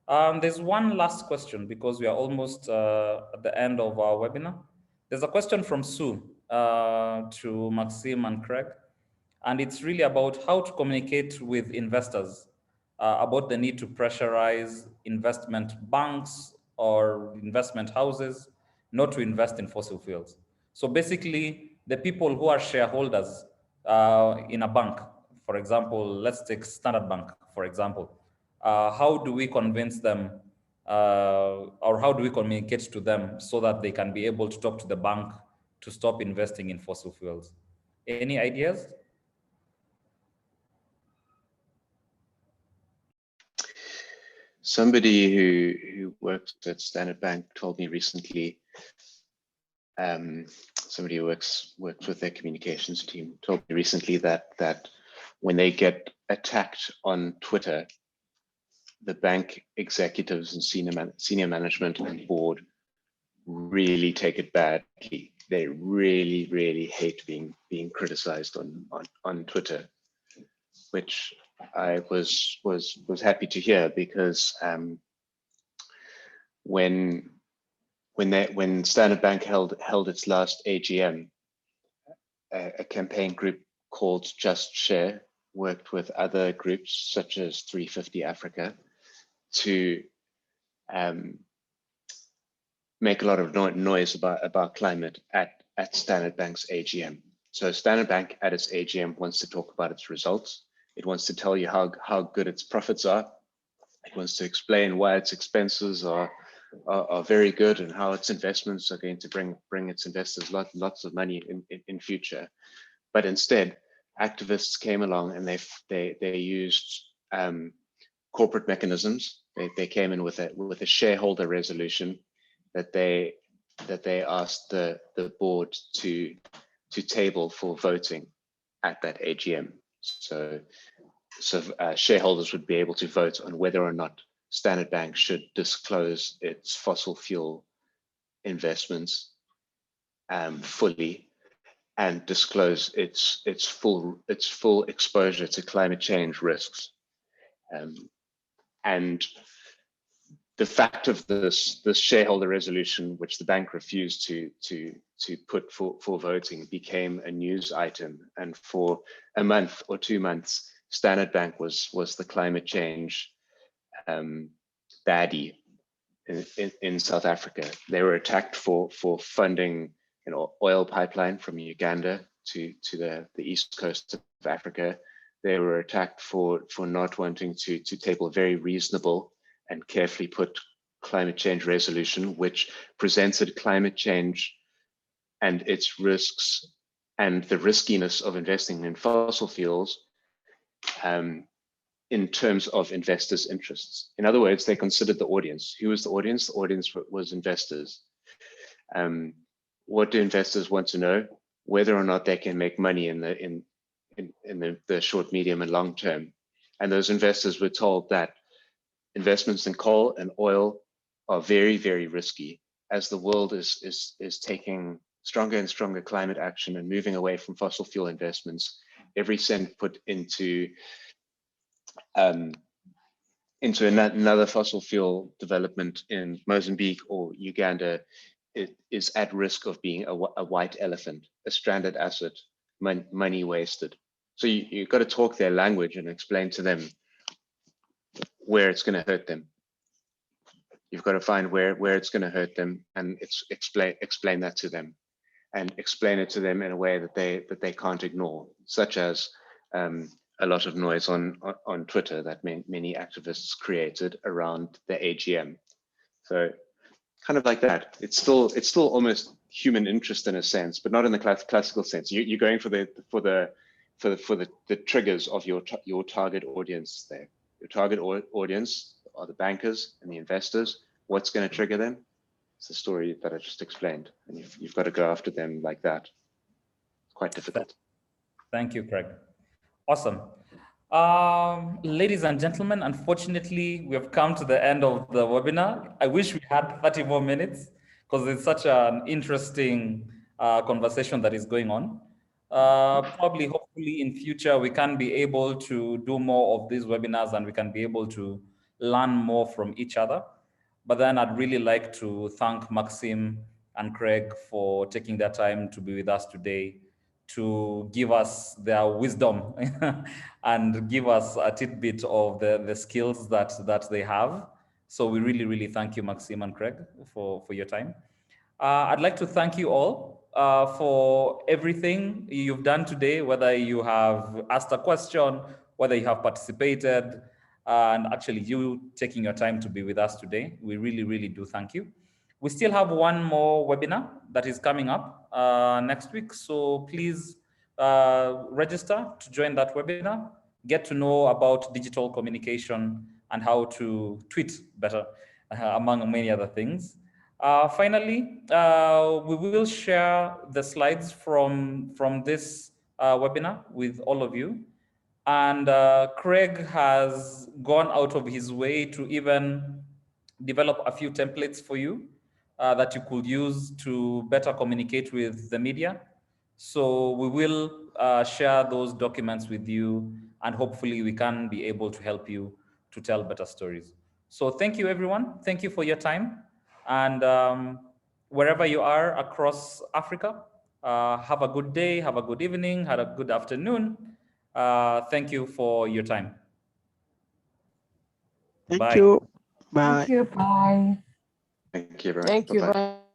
There's one last question because we are almost at the end of our webinar. There's a question from Sue to Maxime and Craig, and it's really about how to communicate with investors about the need to pressurize investment banks or investment houses not to invest in fossil fuels. So basically, the people who are shareholders in a bank, for example, let's take Standard Bank, for example, how do we convince them or how do we communicate to them so that they can be able to talk to the bank to stop investing in fossil fuels? Any ideas? Somebody who works at Standard Bank told me recently, somebody who works with their communications team told me recently that when they get attacked on Twitter, the bank executives and senior management and board really take it badly. They really, really hate being criticized on Twitter, which I was happy to hear, because when Standard Bank held its last AGM, a campaign group called Just Share worked with other groups such as 350 Africa to make a lot of noise about climate at Standard Bank's AGM. So Standard Bank at its AGM wants to talk about its results. It wants to tell you how good its profits are. It wants to explain why its expenses are very good and how its investments are going to bring its investors lots of money in future. But instead, activists came along and they used corporate mechanisms. They came in with a shareholder resolution that they asked the board to table for voting at that AGM. So so shareholders would be able to vote on whether or not Standard Bank should disclose its fossil fuel investments fully, and disclose its full exposure to climate change risks. And the fact of this shareholder resolution, which the bank refused to put for voting, became a news item. And for a month or 2 months, Standard Bank was the climate change baddie in South Africa. They were attacked for funding an oil pipeline from Uganda to the east coast of Africa. They were attacked for not wanting to table a very reasonable and carefully put climate change resolution, which presented climate change and its risks and the riskiness of investing in fossil fuels in terms of investors' interests. In other words, they considered the audience. Who was the audience? The audience was investors. What do investors want to know? Whether or not they can make money in the short, medium, and long term. And those investors were told that investments in coal and oil are very, very risky, as the world is taking stronger and stronger climate action and moving away from fossil fuel investments. Every cent put into another fossil fuel development in Mozambique or Uganda, it is at risk of being a white elephant, a stranded asset, money wasted. So you've got to talk their language and explain to them where it's going to hurt them. You've got to find where it's going to hurt them and explain that to them, and explain it to them in a way that they can't ignore, such as a lot of noise on Twitter that many activists created around the AGM. So kind of like that. It's still almost human interest in a sense, but not in the classical sense. You're going for the triggers of your target audience there. Your target audience are the bankers and the investors. What's going to trigger them? It's the story that I just explained, and you've got to go after them like that. It's quite difficult. Thank you, Craig. Awesome. Ladies and gentlemen, unfortunately, we have come to the end of the webinar. I wish we had 30 more minutes because it's such an interesting conversation that is going on. Probably, hopefully in future, we can be able to do more of these webinars and we can be able to learn more from each other. But then I'd really like to thank Maxime and Craig for taking their time to be with us today, to give us their wisdom and give us a tidbit of the skills that they have. So we really, really thank you, Maxime and Craig, for your time. I'd like to thank you all for everything you've done today, whether you have asked a question, whether you have participated, and actually you taking your time to be with us today. We really, really do thank you. We still have one more webinar that is coming up next week. So please register to join that webinar, get to know about digital communication and how to tweet better, among many other things. Finally, we will share the slides from this webinar with all of you. And Craig has gone out of his way to even develop a few templates for you that you could use to better communicate with the media. So we will share those documents with you, and hopefully we can be able to help you to tell better stories. So thank you, everyone. Thank you for your time. And wherever you are across Africa, have a good day, have a good evening, have a good afternoon. Thank you for your time. Thank Bye. you. Bye. Thank you. Bye. Thank you very much. Thank you. Bye-bye. Bye.